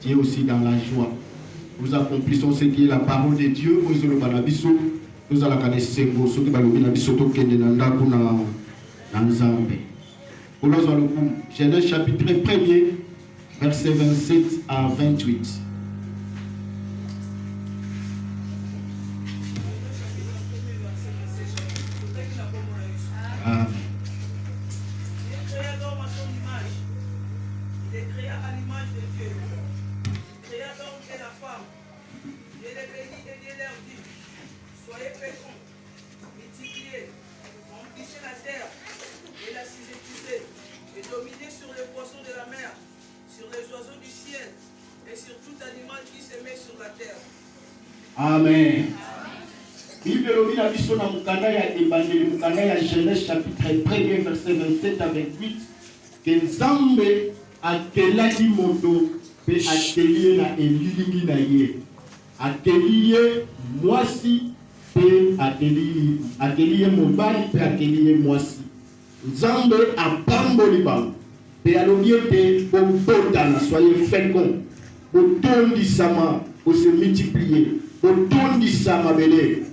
Dieu aussi dans la joie. Nous accomplissons ce qui est la parole de Dieu. Nous allons connaître ce qui va nous dire Genèse chapitre 1er, verset 27 à 28. Amen. Bible lobina biso na mukanda ya ebandeli mukanda ya Genèse chapitre 1er verset 27 à 28 que Nzambe akelaki moto pe akelie na elilingi na ye. Akelie mwasi pe akelie mobali pe akelie mwasi. Nzambe apamboli bango pe alobi ete bobotana soyez féconds, botondisama, pour se multiplier, botondisa mabele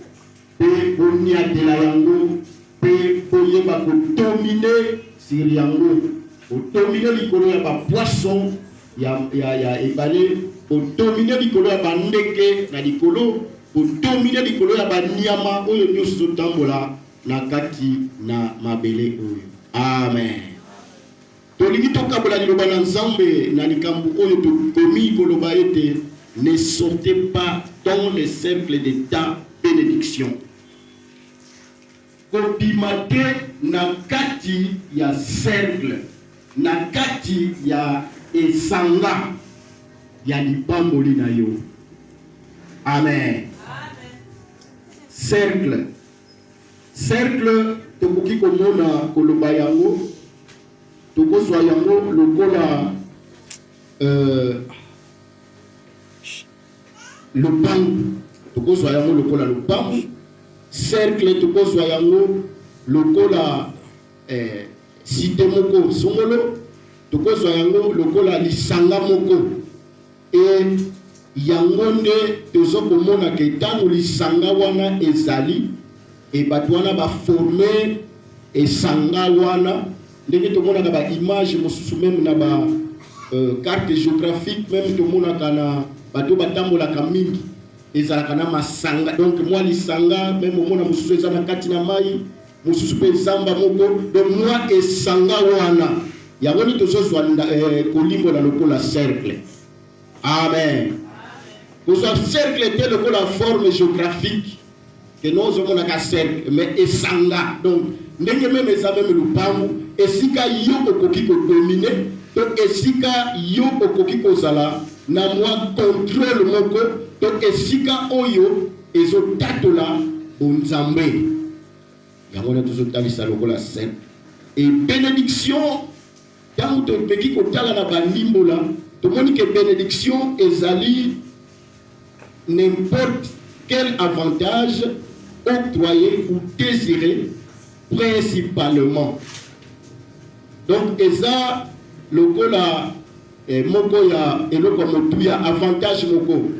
pe boniatela yango pe boyeba kodomine sur yango, bodomine likolo ya ba poisson ya ebale, bodomine likolo ya bandeke na likolo, bodomine likolo ya banyama oyo nyonso tambola na kati na mabele oyo. Amen. Tolingi tokabola liloba na Nzambe na likambo oyo tokomi koloba ete ne sortez pas dans les cercles de ta bénédiction. Kopimate na kati ya cercle, na kati ya esanga ya lipamboli na yo. Amen. Cercle. Cercle tokoki komona koloba yango, tokozwa yango lokola lopango, tokozwa yango lokola lopango. Cercle tokozwa yango lokola cité moko songolo, tokozwa yango lokola lisanga moko. Et yango nde tozokomona ke ntango lisanga wana ezali e bato wana baforme esanga wana, ndenge tomonaka ba image mosusu meme na ba carte géographique, même tomonaka na bato batambolaka mingi ezalaka na masanga. Donc moi lisanga même omona mosusu eza na kati na mai, mosusu pe zamba moko, donc moi esanga wana yango ni tozozwa kolimbola lokola cercle. Amen. Kozwa cercle te lokola forme géographique que nous avons un cercle, mais esanga. Donc ndenge même eza même lupangu esika yo okoki ko dominer, to esika yo okoki kozala na mwa contrôle moko, to esika oyo ezotatola bonzambe yango na tozotalisa lokola cercle. Et bénédiction tango topeki kotala na bandimbola tomoni ke bénédiction ezali n'importe quel avantage octroyé ou désiré principalement. Donc eza lokola moko ya eloko motu ya avantage moko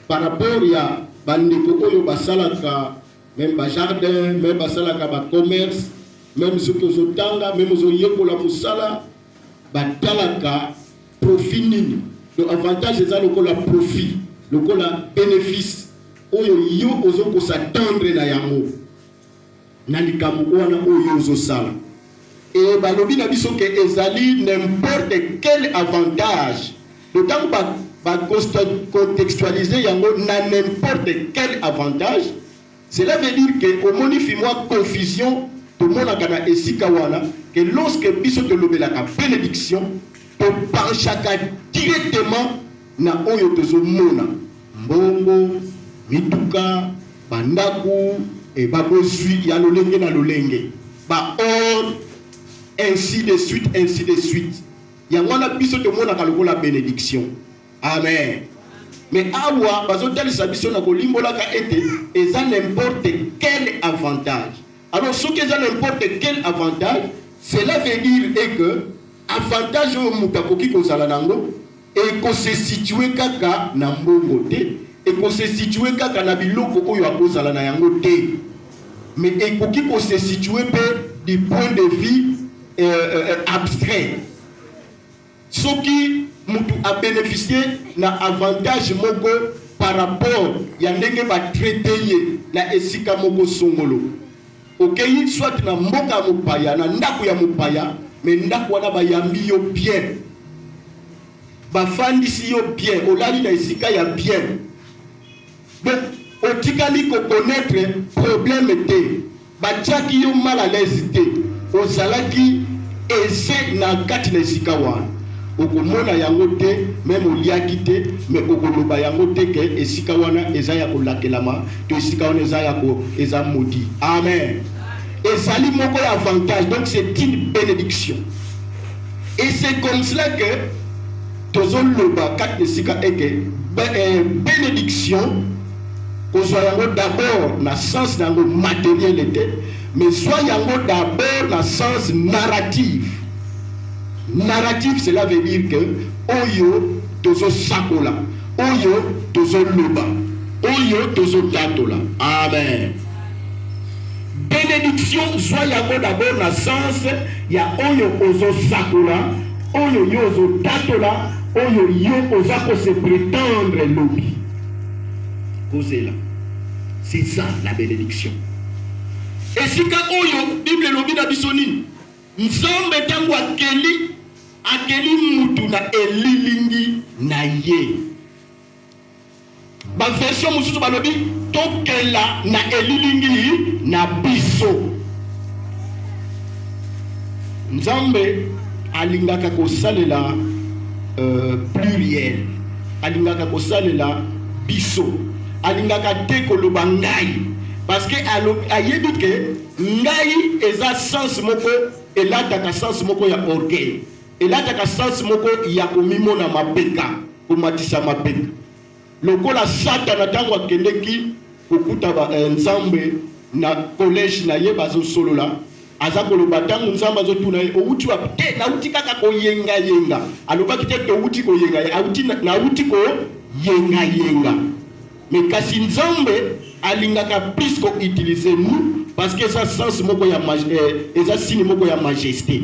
par rapport ya bandeko oyo basalaka même ba jardin, même basalaka ba commerce, même soki ozotanga, même ozoyekola mosala batalaka profit nini. Donc avantage eza lokola profit, lokola bénéfice oyo yo ozoko s'attendre na yango na likambo wana oyo ozosala. Et balobi na biso ke ezali n'importe quel avantage, d'autant ba contextualiser yango na n'importe quel avantage. Cela veut dire que au moni fi moi confusion to mona kana esika wana que lorsque biso te lobelaka bénédiction to penchaka directement na oyo tozomona mbongo, mituka, bandaku et bakozui ya lolenge na lolenge ba or ainsi de suite, ainsi de suite. Yango na biso te mona ka lokola bénédiction. Amen. Mais awa bazotalisa biso na kolimbolaka ete eza n'importe quel avantage. Alors ce que eza n'importe quel avantage, cela veut dire que avantage oyo moto akoki kozala nango ekose situe kaka na mbongo te, ekose situe kaka na biloko oyo akozala na yango te, mais ekoki kose situe pe du point de vue abstrait. Soki mutu a bénéficié na avantage moko par rapport ya ndenge ba traité ye na esika moko songolo. Okei soit na mboka mopaya na ndako ya mopaya, mais ndako wana bayambi yo bien. Bafandisi yo bien, olali na esika ya bien. Donc otikali ko connaître problème te, batiaki yo mal à l'aise te, ozalaki ese na kati na esika wana. Okomona yango te, même oliaki te, mais okoloba yango te ke esika wana eza ya kolakelama, to esika wana eza ya ko eza maudit. Amen. Ezali moko ya avantage, donc c'est une bénédiction. Et c'est comme cela que tozon loba kat esika eke bénédiction kozwa yango d'abord na sens nango matériel te, mais soit yango d'abord na sens narratif. Narratif, cela veut dire que oyo tozo sakola, oyo tozo loba, oyo tozo tatola. Amen. Bénédiction, soit yango d'abord na sens ya oyo ozo sakola, oyo yo ozo tatola, oyo yo oza ko se prétendre lobi. Cosela. C'est ça la bénédiction. Et si ka oyo Bible lobi na bisoni, nzambe tango akeli mutu na elilingi na ye. Ba version mususu balobi tokela na elilingi na biso. Nzambe alingaka kosalela pluriel, alingaka kosalela biso, alingaka te koloba ngai, parce que ayebi ke ngai eza sens moko elataka sens moko ya orgueil, elataka sens moko ya komimona mapeka, komatisa mapeka. Lokola Satana tango akendeki kokuta nzambe na collège na ye bazosolola, aza koloba tango nzambe azotuna ye outi wa te na uti kaka koyenga yenga, alobaki te to uti koyenga na uti ko yenga yenga. Mais kasi nzambe alingaka plus ko utiliser nous parce que ça sens moko ya eza signe moko ya majesté.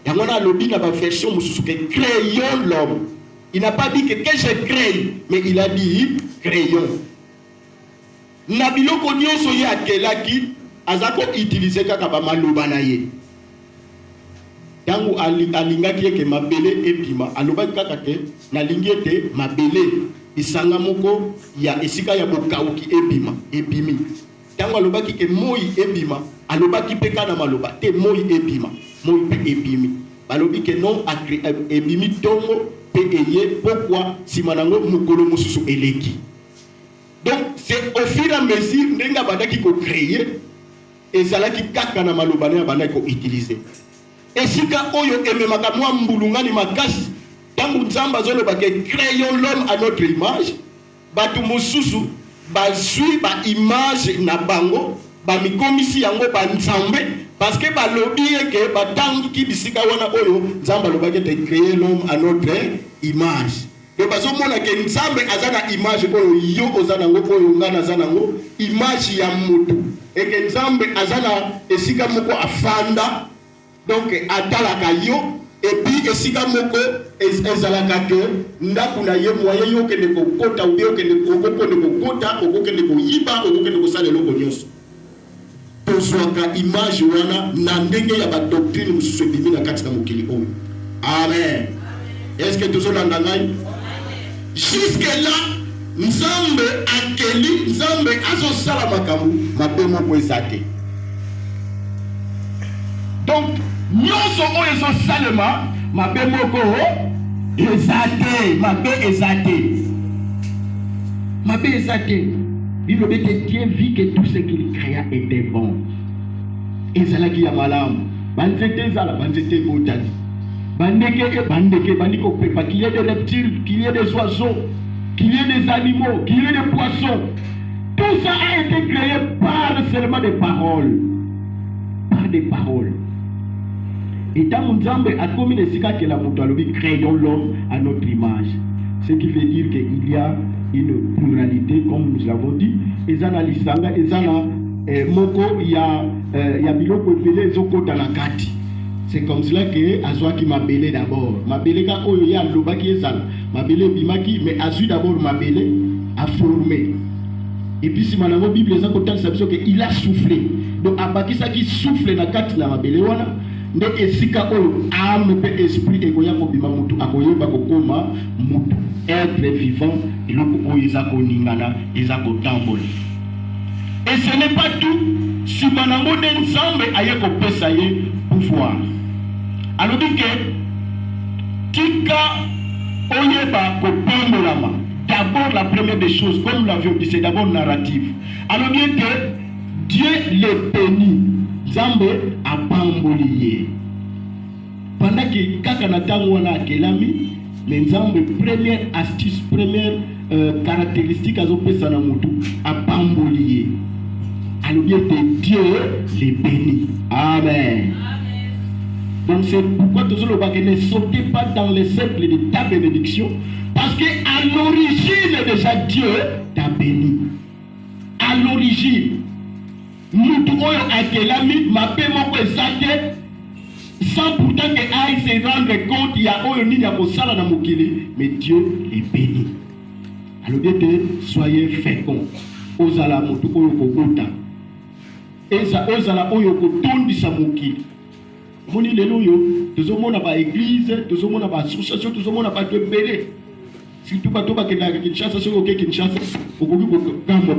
Yango na lobi na ba version mususu ke créons l'homme. Il n'a pas dit que je crée, mais il a dit créons. Na biloko nyonso ye akelaki azako utiliser kaka ba maloba na ye. Tango alingaki ke mabele epima, alobaki kaka ke na lingiete mabele isanga moko ya esika ya bokauki epimi. Tango alobaki ke moi epima, alobaki pe kana maloba te moi epima, moi pe epimi. Balobi ke non ebimi tongo pe eye pourquoi simanango mukolo mususu eleki. Donc c'est au fur et à mesure ndenga bandaki ko créer et zalaki kaka na maloba na bandaki ko utiliser. Esika oyo ememaka mwa mbulungani makasi tangu nzamba zoloba ke créons l'homme à notre image, batu mususu bazui ba image na bango ba mikomisi yango ba nzambe parce que ba lobi ke ba tangi ki bisika wana oyo nzamba lobaki te créer l'homme à notre image. Et bazo mona ke nzambe azana image oyo yo ozana ngo oyo ngana azana ngo image ya mutu et que nzambe azana esika moko afanda donc atalaka yo et puis esika moko ezalaka ke ndaku na ye moyen yo kende kokota ou bien kende kokota okokende koyiba okokende kosala eloko nyonso. Tozwaka image wana na ndenge ya ba doctrine mususu ebimi na kati na mokili oyo. Amen. Est-ce que tozolanda ngai? Jusque là nzambe akeli nzambe azosala makambo mabe moko eza te. Donc nyonso oyo ezosalema mabe moko eza te, mabe eza te, mabe eza te. Bible dit que Dieu vit que tout ce qu'il créa était bon. Ezalaki ya malamu. Banzete zala, banzete botani. Bandeke, bandiko pepa, qu'il y ait des reptiles, qu'il y ait des oiseaux, qu'il y ait des animaux, qu'il y ait des poissons. Tout ça a été créé par seulement des paroles. Par des paroles. Et tant Nzambe a commis les sika que la moutalobi, créons l'homme à notre image. Ce qui veut dire qu'il y a une pluralité, comme nous l'avons dit. Ezana lisanga, ezana moko, il y a biloko epele ezokota na kati. C'est comme cela que Azwaki m'a belé d'abord. Ma belé ka oyo ya lobaki ezana. Ma belé bimaki, mais Azui d'abord m'a belé a formé. Et puis si la Bible est en côté il a soufflé. Donc abaki ça qui souffle na kati na ma belé wana. Nde esika oyo âme pe esprit ekoya ko bima mutu akoyeba ko koma mutu être vivant eloko oyo eza koningana eza kotambola. Et ce n'est pas tout. Si manango de Nzambe aye ko pesa ye pouvoir. Alors dit que tika oyeba ko pambolama. D'abord la première des choses, comme nous l'avions dit, c'est d'abord narratif. Alors dit que Dieu les bénit. Nzambe a pambolié. Pendant que Kakanatango wana kelami, mais Nzambe première astuce, première caractéristique à zopesa na mutu a pambolié. Alors bien que Dieu les bénit. Amen. Donc c'est pourquoi tous les ne sautez pas dans les cercles de ta bénédiction, parce que à l'origine déjà Dieu t'a béni. À l'origine. Nous tous à Kelami, ma paix moko ezate, sans pourtant que aille se rendre compte, il y a oyo nini ya kosala na mokili, mais Dieu est béni. Alors soyez féconds. Ozala motu oyo kogota. Ozala oyo kotondisa mokili. Moni lelo yo, tozomona ba église, tozomona ba association, tozomona ba ebele. Surtout bato ba kenda Kinshasa, soki oke Kinshasa, okoki kokamba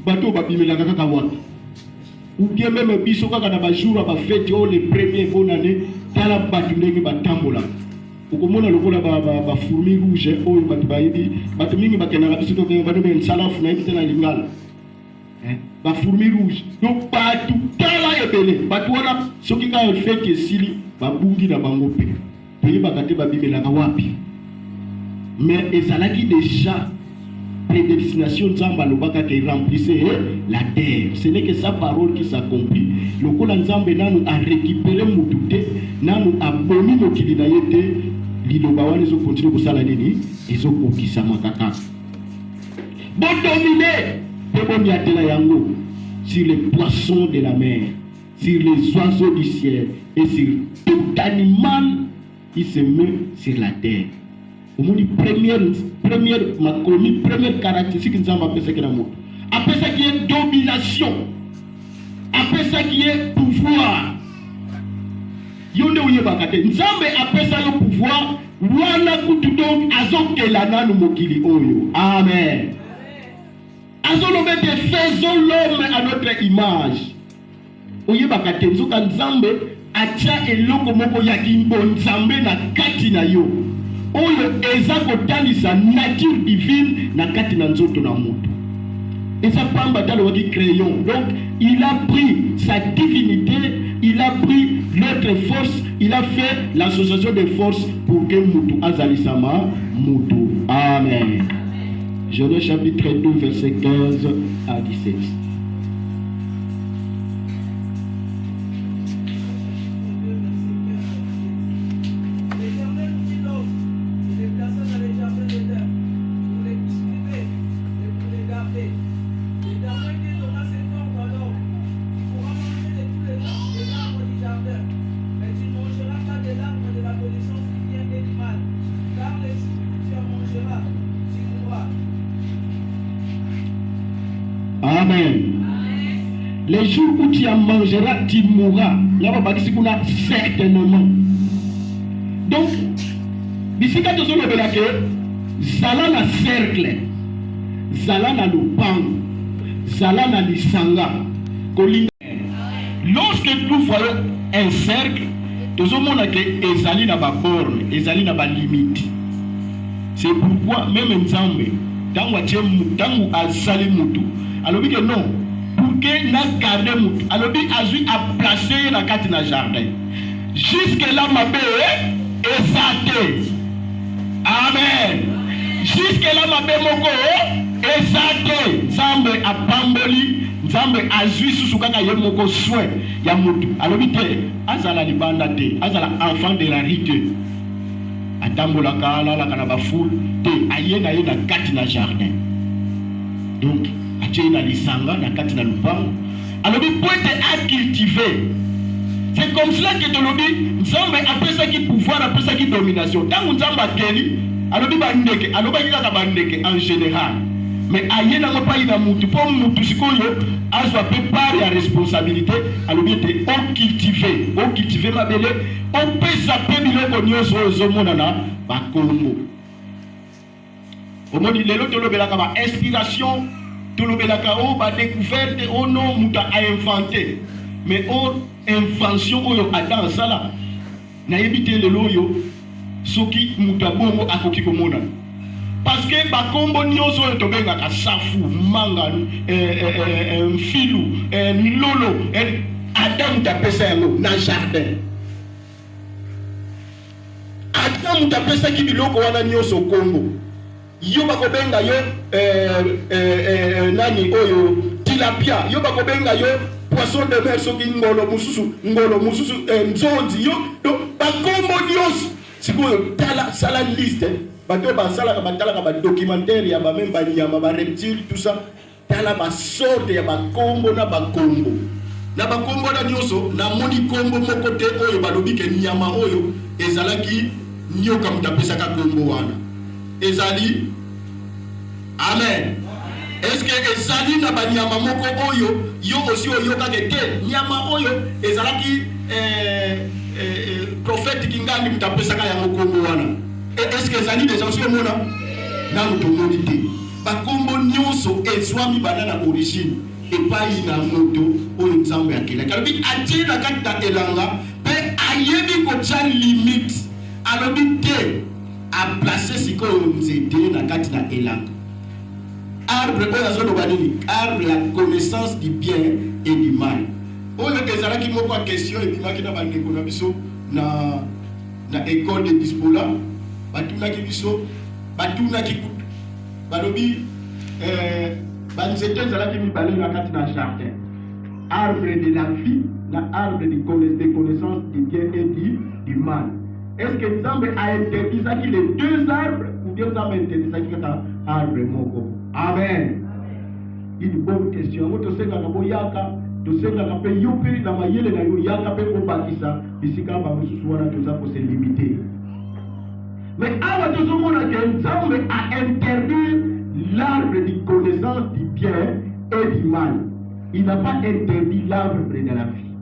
bato babimelaka kaka wapi. Ou bien même biso kaka na ba jour ba fête o les premiers bonne année, tala bato ndenge batambola. Okomona lokola ba fourmi rouge oyo bato bayebi, bato mingi bakenda biso to ke bato ben salafu na ebite na lingala. Ba fourmi rouge. Donc bato tala ebele, bato wana soki ka fête esili babungi na bango pe. Peye bakate babimelaka wapi. Mais ezalaki déjà prédestination Nzamba lobaka qui remplissait la terre. Ce n'est que sa parole qui s'accomplit. Le kola Nzambe nanu a récupéré mutute, nanu a boni mokili na yete, liloba wana zo continue kosala nini, ezo kokisa makaka. Bon dominer, pe bon yatela yango sur les poissons de la mer, sur les oiseaux du ciel et sur tout animal qui se met sur la terre. Au moins, première caractéristique que nous avons appelé ça qui est l'amour. Après ça qui est domination. Après ça qui est pouvoir. Yonde ouye bakate. Nzambe après ça le pouvoir. Wana kutu donc azoke lana no mokili oyo. Amen. Azolobete faisons l'homme à notre image. Ouye bakate nzoka Nzambe atia eloko moko ya kimbo Nzambe na kati na yo. Oyo eza kotalisa nature divine na kati na nzoto na mutu. Eza pamba talo waki crayon. Donc il a pris sa divinité, il a pris notre force, il a fait l'association de forces pour que mutu azalisama mutu. Amen. Genèse chapitre 2 verset 15 à 17. Amen. Les jours où tu en mangeras, tu mourras. Certainement. Donc, d'ici quand tu as zala na cercle, zala na lupang, zala na lisanga. Lorsque nous voyons un cercle, nous avons que ezali na ba borne, ezali na ba limite. C'est pourquoi même Nzambe, tangu azali mutu, alors que non, pour que na garder mutu, alors azui a placé na kati na jardin. Jusque là ma bé ezate. Amen. Jusque là ma bé moko ezate. nzambe apamboli nzambe azwi susu kaka ye moko soin ya mutu alobi te azala libanda te azala enfant de la rue te atambolaka alalaka na bafoule te aye na ye na kati na jardin donc atie na lisanga na kati na lupango alobi po ete acultive. C'est comme cela que tolobi nzambe apesaki pouvoir apesaki domination tangu nzambe akeli alobi bandeke alobi kaka bandeke en général mais aye na pas ina mutu po mutu sikoyo azwa pe part ya responsabilité alobi ete o cultiver mabele o pesa pe biloko nyonso ozomona na bakombo omoni lelo tolobelaka ba inspiration tolobelaka o ba découverte o non muta a inventé mais o invention oyo Adam sala na yebite lelo yo soki muta bongo akoki komona parce que bakombo nyonso oyo tobengaka safu manga filu lolo Adam tapesa yango na jardin Adam tapesa ki biloko wana nyonso kombo yo bakobenga yo nani oyo tilapia yo bakobenga yo poisson de mer soki ngolo mususu nzonzi yo do bakombo nyonso sikoyo tala sala liste bato basalaka batalaka ba documentaire ya ba même ba nyama ba reptile tout ça tala ba sorte ya bakombo na bakombo na nyonso na moni kombo moko te oyo balobi ke nyama oyo ezalaki nyoka mutapesa ka kombo wana ezali amen. Est-ce que ezali na banyama moko oyo yo aussi oyo ka te nyama oyo ezalaki prophète kingandi mutapesa ka yango kombo wana est-ce que ezali déjà aussi omona na mutomoni te bakombo nyonso ezwami banana origine epai na moto oyo nzambe akela kalobi atie na kati na elanga pe ayebi kotia limite alobi te a placer sikoyo nzete na kati na elanga arbre oyo azoloba nini arbre la connaissance du bien et du mal oyo ezalaki moko question ebimaki na bandeko na biso na école de dispola batunaki biso batunaki balobi banzete ezalaki mibale na kati na jardin arbre de la vie na arbre de connaissance du bien et du mal. Est-ce que Nzambe a interdit les deux arbres ou bien Nzambe a interdit kaka arbre moko? Amen. Une bonne question. Vous te senga kabo yaka, te senga kape yope na mayele na yo yaka pe obakisa bisika ba mususu wana toza ko se limiter. Mais awa to somona que Nzambe a interdit l'arbre de connaissance du bien et du mal. Il n'a pas interdit l'arbre de la vie.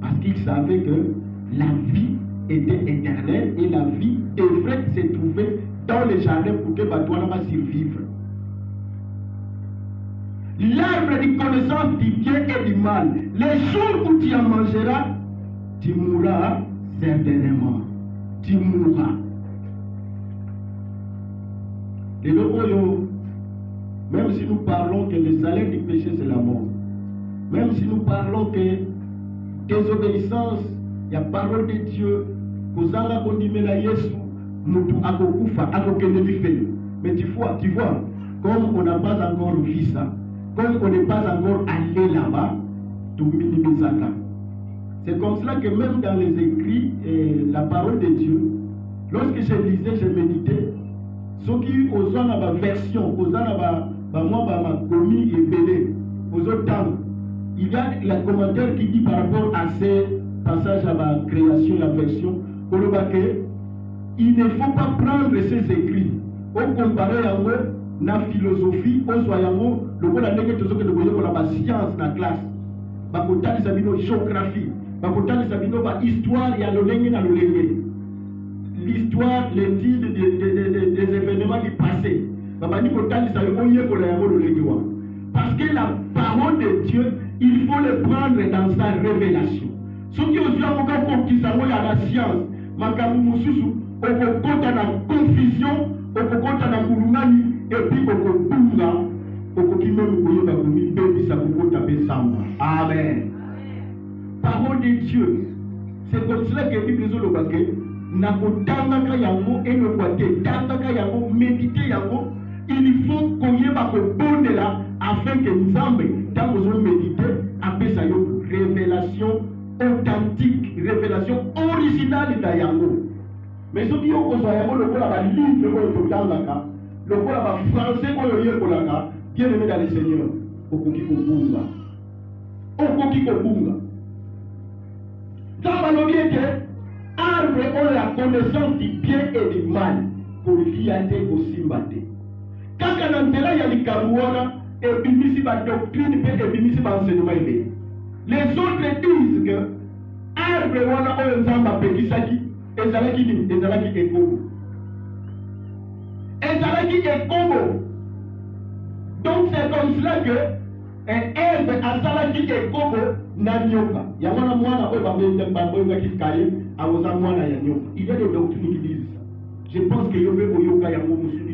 Parce qu'il savait que la vie était éternelle et la vie devrait se trouver dans les jardins pour que Batouana va survivre. L'arbre de connaissance du bien et du mal, les jours où tu en mangeras, tu mourras certainement. Tu mourras. Et même si nous parlons que le salaire du péché c'est la mort, même si nous parlons que désobéissance, il y a parole de Dieu, kozanga kondimela Yesu, mutu akokufa, akokende lifeli. Mais tu vois, comme on n'a pas encore vu ça, comme on n'est pas encore allé là-bas, tout minimisaka. C'est comme cela que même dans les écrits, la parole de Dieu, lorsque je lisais, je méditais, ceux qui ont une version, ils ont commis et belé, aux autres temps, il y a le commentaire qui dit par rapport à ces passages à la création, la version, il ne faut pas prendre ces écrits, au comparer à la philosophie, au soyango, le bon année que tu as la science dans la classe, bakotali sabino géographie, bakotali sabino ba histoire ya lolenge na lolenge. L'histoire, l'étude des événements du passé. Parce que la parole de Dieu, il faut le prendre dans sa révélation. Ce qui est aussi la science, on peut compter la confusion, on peut compter la moulumani, et puis on peut bunga, on peut Amen. Parole de Dieu. C'est comme cela que la Bible dit. Nakotanga yango enokwate tanga yango méditer yango il faut qu'on y ait pas de là afin que nous avons médité après ça révélation authentique, révélation originale d'Ayango. Mais ce qui est au Yango, le quoi la livre le quoi le quoi la français quoi le quoi bien aimé dans le Seigneur, au koki kobunga, ça va le dire que arbre ont la connaissance du bien et du mal pour liater aussi maté. Quand on a là il y a les et puis la doctrine et puis l'enseignement. Les autres disent que arbre wana oyo nzamba pekisaki ezalaki ekobo. Donc c'est comme cela que Ève asalaki ekobo na nyoka. Yamana mwana oyo babengaki Kaye awoza mwana ya nyoka. Il y a des doctrines qui disent ça. Je pense que yobe oyoka yango mususu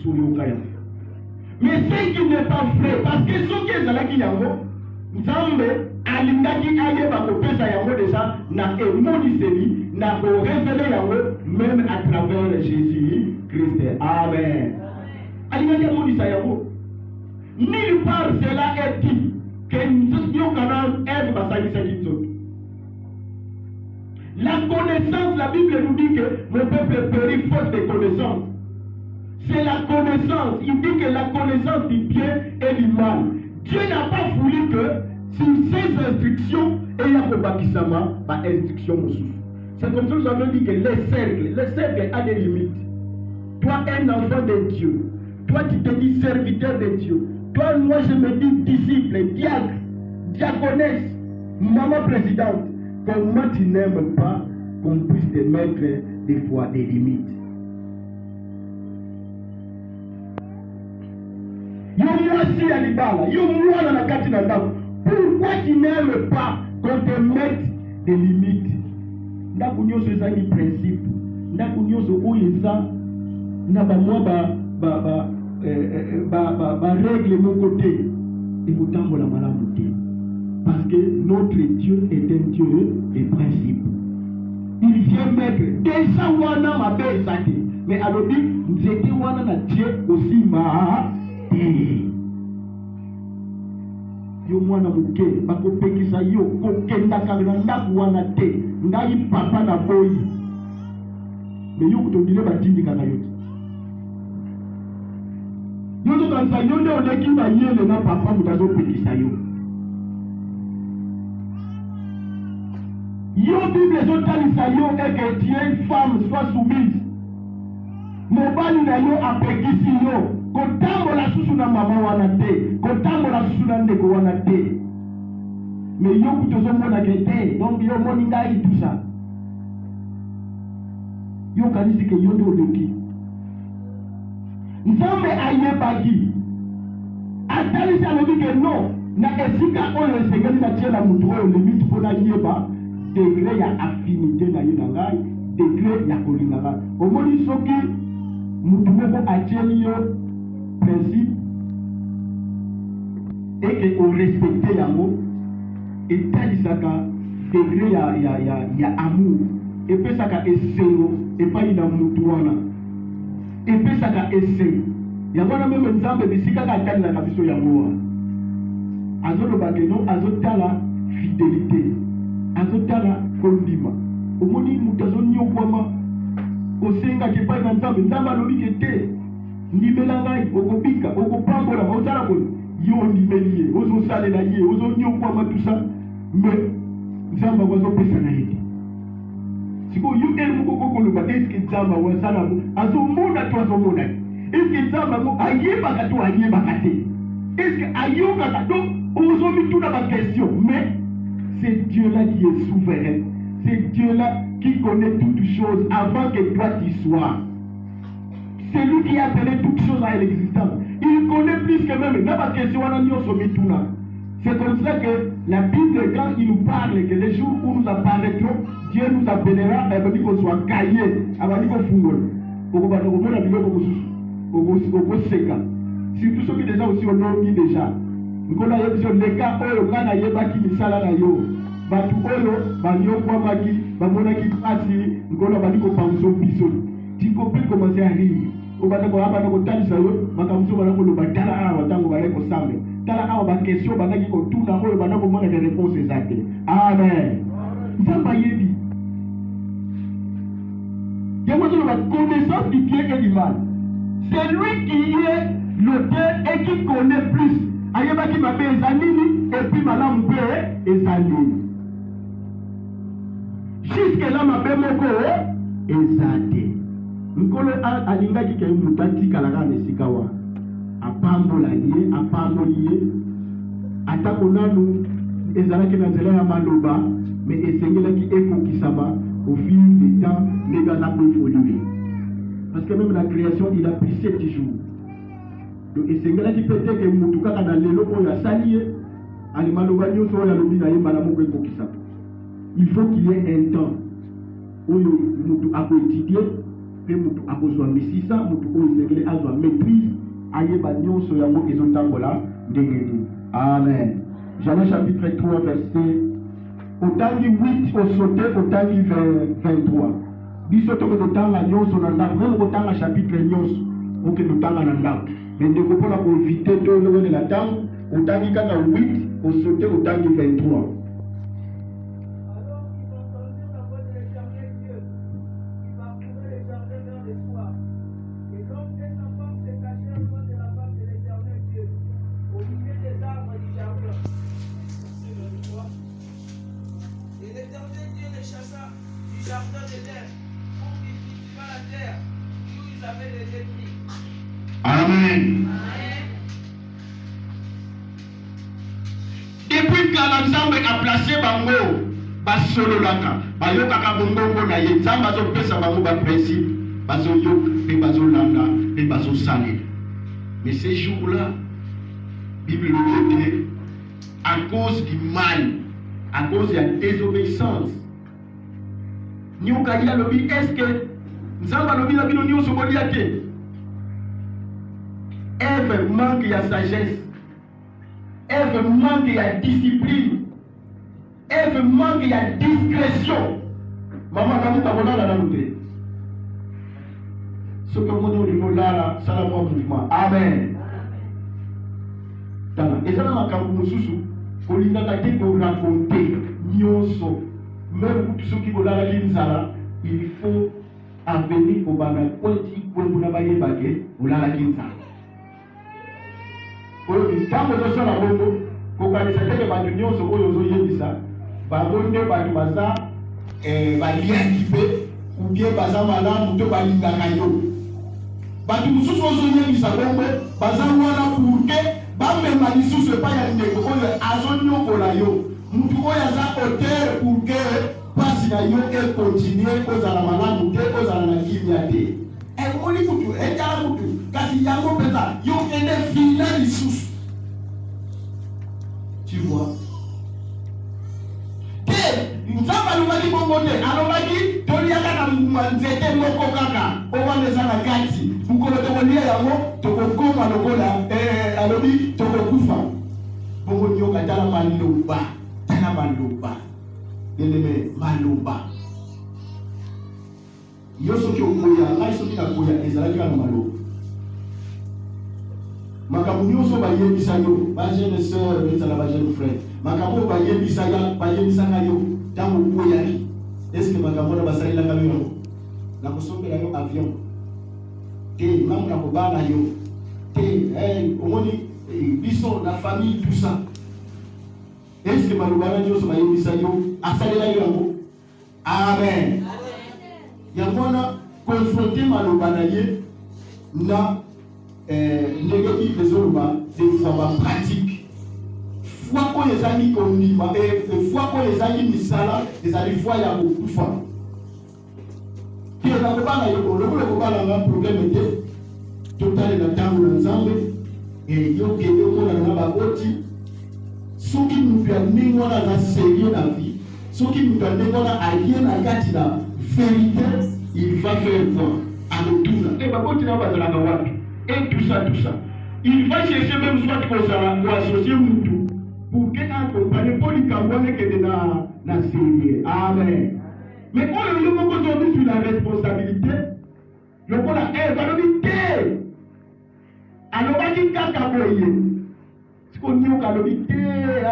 sur yoka yango. Mais ce qui n'est pas vrai, parce que ce qui est ezalaki yango Nzambe alingaki ayeba kopesa yango déjà na emoniseli na ko révéler yango même à travers Jésus Christ. Amen. Alingaki emonisa yango. Nulle part cela est dit que nous avons Ève basalisaki nzoto. La connaissance, la Bible nous dit que le peuple périt faute de connaissance. C'est la connaissance. Il dit que la connaissance du bien et du mal. Dieu n'a pas voulu que sur ces instructions, il y a un bakisama, par instruction aussi. C'est comme ça que nous avons dit que le cercle a des limites. Toi, un enfant de Dieu, toi, tu te dis serviteur de Dieu. Toi, moi, je me dis disciple, diacre, diaconesse, maman présidente. Comment tu n'aimes pas qu'on puisse te mettre des fois des limites? Pourquoi tu n'aimes pas qu'on te mette des limites? Ndako nyonso ezali principe. Ndako nyonso oyo eza na règle mon côté. Et pourtant on la malamu te. Parce que notre Dieu est un Dieu de principe. Il vient mettre déjà wana ma belle sake. Mais alors dit, nous étions wana na Dieu aussi ma yo mwana muke bakopekisa yo kokendaka na ndako wana te ngai papa na boyi mais yo kutondile batindika na yo yo kanisa yo nde oleki bayele na papa mutazopekisa yo yo Bible ezotalisa yo eke tu es une femme soit soumise mobali na yo apekisi yo kotambola susu na mama wana te kotambola susu na ndeko wana te mais yo kutozomona ke te donc yo moni ngai tout ça yo kanisi ke yo nde oleki Nzambe ayebaki atalisi alobi ke non na esika oyo esengeli na tie na mutu oyo limite mpona yeba degré ya affinité na ye na ngai degré ya kolinga ngai omoni soki mutu moko atieli yo principe et que on respecte yango etalisaka degré ya amour epesaka esengo epai na mutu wana epesaka esengo yango wana meme Nzambe bisika atalelaka biso yango wana azoloba ke non azotala fidélité azotala kondima omoni mutu azonyokwama osengaki epai na Nzambe Nzambe alobi ke te ndimela ngai okobika okopambola ozala boye yo ndimeli ye ozosalela ye ozonyokwama tusa mais Nzambe azopesa na ye te sikoyo yo ene moko kokoloba eske Nzambe azala azomona to azomona eske Nzambe ayebaka to ayebaka te eske ayokaka donc ozomituna bakestion mais c'est Dieu là qui est souverain c'est Dieu là qui connaît toutes choses avant que toi tu sois. C'est lui qui a appelé toutes choses à l'existence. Il connaît plus que même. C'est comme ça que la Bible, quand il nous parle, que les jours où nous apparaîtrons, Dieu nous appellera, et dit qu'on soit caillé, avant dit qu'on fungole. Surtout ceux qui déjà aussi ont dormi déjà. Nous avons les cas où on a yébaki misala na yo. Batu oyo banyokwamaki bamonaki pasi ngolo bali ko panzo biso. Tu peux commencer à rire. obanda ko abanda ko talisa yo makamso bana ko lobandala awa tango bale ko sambe tala awa ba question bandaki ko tuna ko bana ko mona des réponses exactes. Amen. Nzamba yebi. Yamo de la connaissance du bien et du mal. C'est lui qui est l'auteur et qui connaît plus. Ayeba qui m'a fait Ezanini et puis madame Bé Ezanini. Jusque là m'a fait moko Ezade. Nkolo alingaki ke mutati kalaka nesikawa. Apambola lié, atako nanu ezalaki na nzela ya maloba, mais esengelaki ekokisama au fil du temps, les gars ont évolué. Parce que même la création, il a pris 7 jours. Donc esengelaki peut-être que mutuka kana lelo oyo asali ali maloba nyonso oyo alobi na ye malamu ekokisama. Il faut qu'il y ait un temps où mutu akoétudier, pe mutu akozwa misisa, mutu oyo esengeli azwa maîtrise. Ayeba nyonso yango ezotambola ndenge nini. Amen. Jean chapitre 3 verset otangi 8 osote otangi 23. Biso to kotanga nyonso na ndako, même kotanga chapitre nyonso oke totanga na ndako. Mais ndeko mpona koinvite to lobone la tango otangi kaka 8 osote otangi 23. Amen. Depuis que Nzambe a placé bango basolo laka bayokaka bongongo na ye Nzambe azopesa bango ba principe bazoyoka pe bazolanda pe bazosalela. Mais ces jours-là, Bible le dit, à cause du mal, à cause de la désobéissance, nyoka ya lobi est-ce que Nzambe lobi na bino nyonso boliate? Ève manque de sagesse. Ève manque de discipline. Ève manque de discrétion. Maman, quand tu as volé la langue, ce que vous avez volé là, c'est le mouvement. Amen. Et ça, dans la Kaboumoussou, pour lui raconter, nyonso, même ceux qui volent la Kinzala, il faut venir au bagage politique pour vous n'avoir pas de la Kinzala. Ntango ezosala bongo kokanisa teke bato nyonso oyo ozoyebisa babonde bato baza baliaki mpe ubie baza malamu to balingaka yo. Bato mosusu ozoyebisa bongo baza wana purke bamema lisusu epai ya ndeko oyo azonyokola yo. Mutu oyo aza auteur purke pasi na yo ekontinue kozala malamu te kozala na kimia te. Emoni mutu etala mutu kasi yango pesa yo ende fina lisusu. Tu vois? Nzamba alobaki bongo te, alobaki toliaka na nzete moko kaka owana eza na kati mokolo tokolia yango tokokoma lokola alobi tokokufa. Bongo nyoka tala maloba eleme maloba yo soki okoya ngai soki nakoya ezalaki na maloba makambo nyonso bayebisa yo bajeune sœur ezala bajeune frère makambo bayebisaka yo ntango okoyaki eske makambo na basalelaka yo yango na kosombela yo avion te mamu na kobala yo te omoni biso na famille tout ça eske maloba na nyonso bayebisa yo asalela yo yango. Amen. Yango wana confronter maloba na ye na ndenge ezoloba des fois ba pratique foi oyo ezali kondima foi oyo ezali misala ezali foi ya kokufa kila kobala yo lokola kobala na problème te totale na ntango na Nzambe yo kende omona na baboti soki mutu ya ndenge wana aza sérieux na vie soki mutu ya ndenge wana alie na kati na vérité il va faire quoi alotuna baboti na bazalaka wapi et tout ça il va chercher même soit qu'on associer Moutou pour que accompagner pour lui camboner que na sérieux. Amen. Mais quand le monde aujourd'hui sur la responsabilité lokola balobi te alobaki kaka boye siko nioka alobi te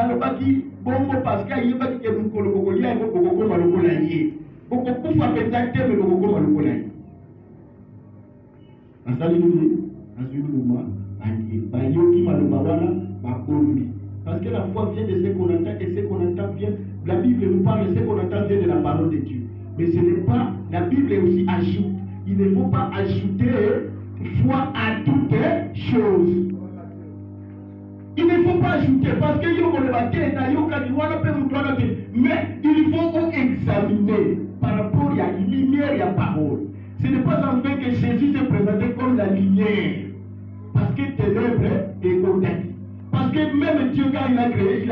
alobaki bongo parce que ayebaki ke mokolo bokolia yango bokokoma lokola ye bokokufa mpenza te me bokokoma lokola ye asali nini azwi mbuma bandie bayoki maloba wana babombi parce que la foi vient de ce qu'on entend et ce qu'on entend vient la Bible nous parle ce qu'on entend vient de la parole de Dieu mais ce n'est pas la Bible aussi ajoute il ne faut pas ajouter foi à toutes choses. Il ne faut pas ajouter parce que mais il faut examiner par rapport à la lumière et à la parole. Ce n'est pas en fait que Jésus s'est présenté comme la lumière parce que ténèbres est condamné. Parce que même Dieu quand il a créé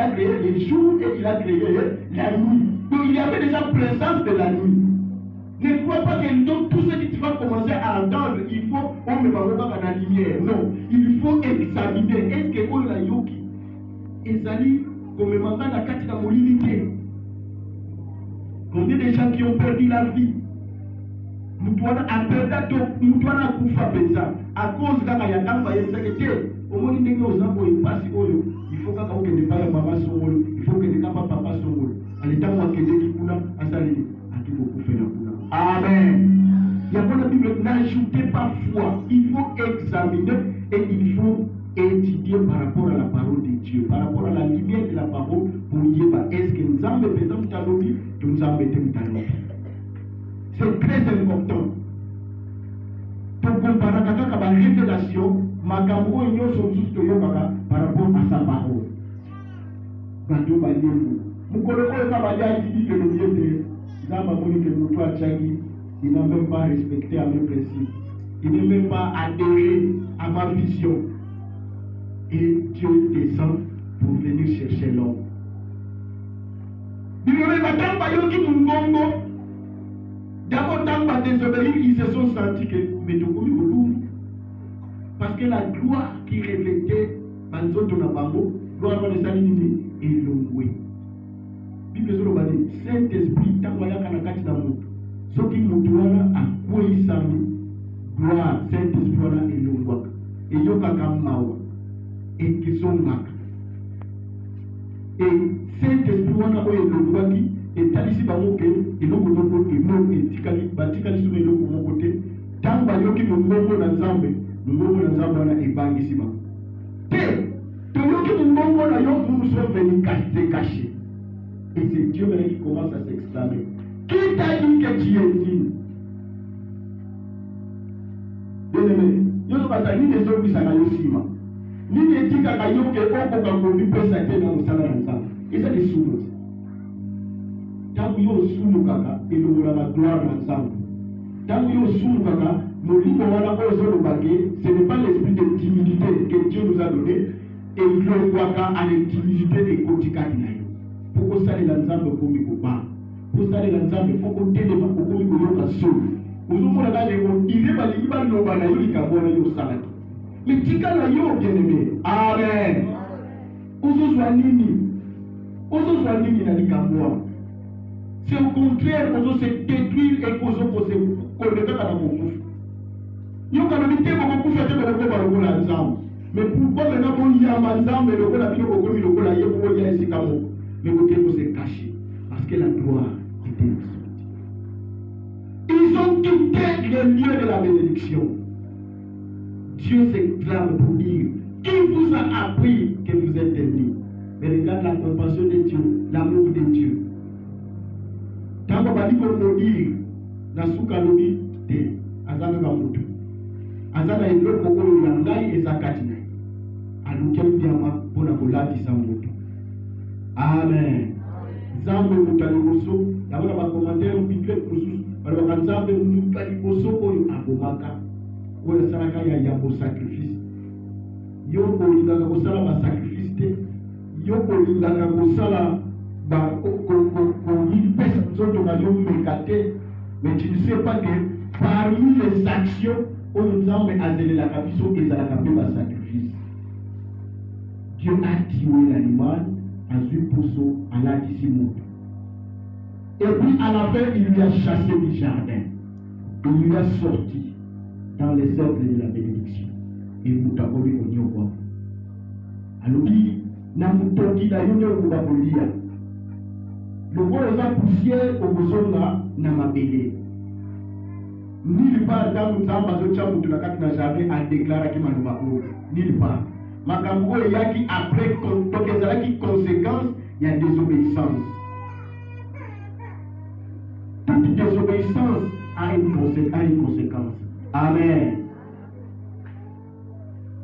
les jours et il a créé la nuit. Donc il y avait déjà présence de la nuit. Ne crois pas que donc, tout ce que tu vas commencer à entendre, il faut, on ne va pas dans la lumière. Non, il faut examiner. Est-ce que on a yoki? Ezali, comme maintenant la carte de mobilité. Combien de gens qui ont perdu la vie? Nous devons apprendre kufa pesa. À cause de la yatamba yesakete, au moins il faut que ne pas maman son il faut que ne pas papa son. À l'état où on qui kuna asali, à qui beaucoup fait la kuna. Amen. Il y a la Bible, n'ajoutez pas foi. Il faut examiner et il faut étudier par rapport à la parole de Dieu, par rapport à la lumière de la parole pour dire est-ce que nous avons besoin de talobi, nous avons besoin de talobi. C'est très important. Pour comparer avec la révélation, ma cambo et nous sommes tous par rapport à sa parole. Bado Baliou. Mon collègue dit que le Dieu de il n'a même pas respecté à mes principes. Il n'a même pas adhéré à ma vision. Et Dieu descend pour venir chercher l'homme. D'abord, dans désobéir, ils se sont sentis que parce que la gloire qui reflétait Banzoto Nabango, gloire de Salinini, est longue. Bible dit Saint-Esprit, tant qu'il y a un d'amour, ce qui nous doit à quoi il s'amène, gloire, Saint-Esprit est longue. Et il y a un et qui sont marqués. Et Saint-Esprit est longue. Et talisi bamoke et l'eau et non et tikali batikali sur l'eau pour mon côté tant bayoki mungongo na nzambe na ebangi sima te toyoki mungongo na yo nous sommes venus cacher et c'est Dieu qui commence à s'exclamer qui t'a dit que tu es digne bien-aimé yo no bazali ni ezo bisana yo sima ni etika kayoke oko kangobi pesa te na musala na nzambe eza des sous tangu yo sunu kaka elongola la gloire na nzambe tangu yo sunu kaka molimo wana oyo ezolobake ce n'est pas l'esprit de timidité que Dieu nous a donné elongwaka à l'intimidité ekotikaki na yo po kosalela nzambe okomi kobanga kosalela nzambe po kotelema okomi koyoka solo ozomona kaka leko ile balingi baloba na yo likambo wana yo osalaki mitika na yo bien-aimé amen ozozwa nini na likambo wana. C'est au contraire qu'on se détruire et qu'on se connecter à mon couple. Nous avons dit que beaucoup fait de la ensemble. Mais pourquoi maintenant on y a ensemble et le la vie au commun le la yé pour y aller comme mais vous devez se cacher parce que la gloire était sortie. Ils ont quitté le lieu de la bénédiction. Dieu s'exclame pour dire qui vous a appris que vous êtes ennemis. Mais regarde la compassion de Dieu, l'amour de Dieu. Tango baliko modiri na suka lobi te azana ka mutu azana eloko oyo ya ngai ezakati na alukia biama pona kolatisa mutu amen zambe mutaliboso yabona ba commentaire bible kususu bali ba nzambe mutaliboso oyo abomaka oyo salaka ya yabo sacrifice yo olingaka kosala ba sacrifice te yo olingaka kosala mais tu ne sais pas que parmi les actions où nous avons azélé la capiso et la sacrifice, Dieu a tué l'animal à un pousseau à la dissimule. Et puis à la fin, il lui a chassé du jardin. Il lui a sorti. dans les cercles de la bénédiction. Et vous t'avez connu au roi. Alors, na mutoki na yone okubakolia. Le roi est en poussière au besoin na mabele. Nulle part dans nous avons besoin de la n'a jamais à déclarer qu'il m'a nous nulle part. Makambo il y a qui après donc il y a qui conséquence, il y a désobéissance. Toute désobéissance a une conséquence. Amen.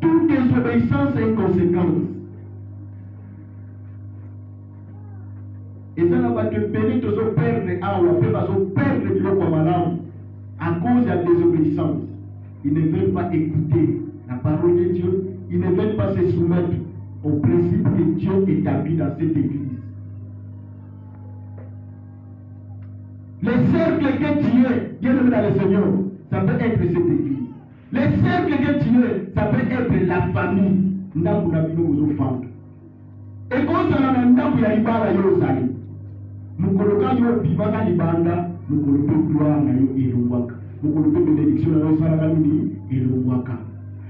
Toute désobéissance a une conséquence. Et ça n'a pas de périr de se perdre à ou après va se perdre de l'eau comme un à cause de la désobéissance. Ils ne veulent pas écouter la parole de Dieu. Ils ne veulent pas se soumettre aux principes que Dieu établit dans cette église. Les cercles que tu es, bien aimé dans le Seigneur, ça peut être cette église. Les cercles que tu es, ça peut être la famille. Nous avons nos enfants. Et quand ça n'a pas de libara yosali, nous colocons nos vivants libanda, nous colocons gloire na yo elongwaka, nous colocons bénédiction na yo salaka nini elongwaka.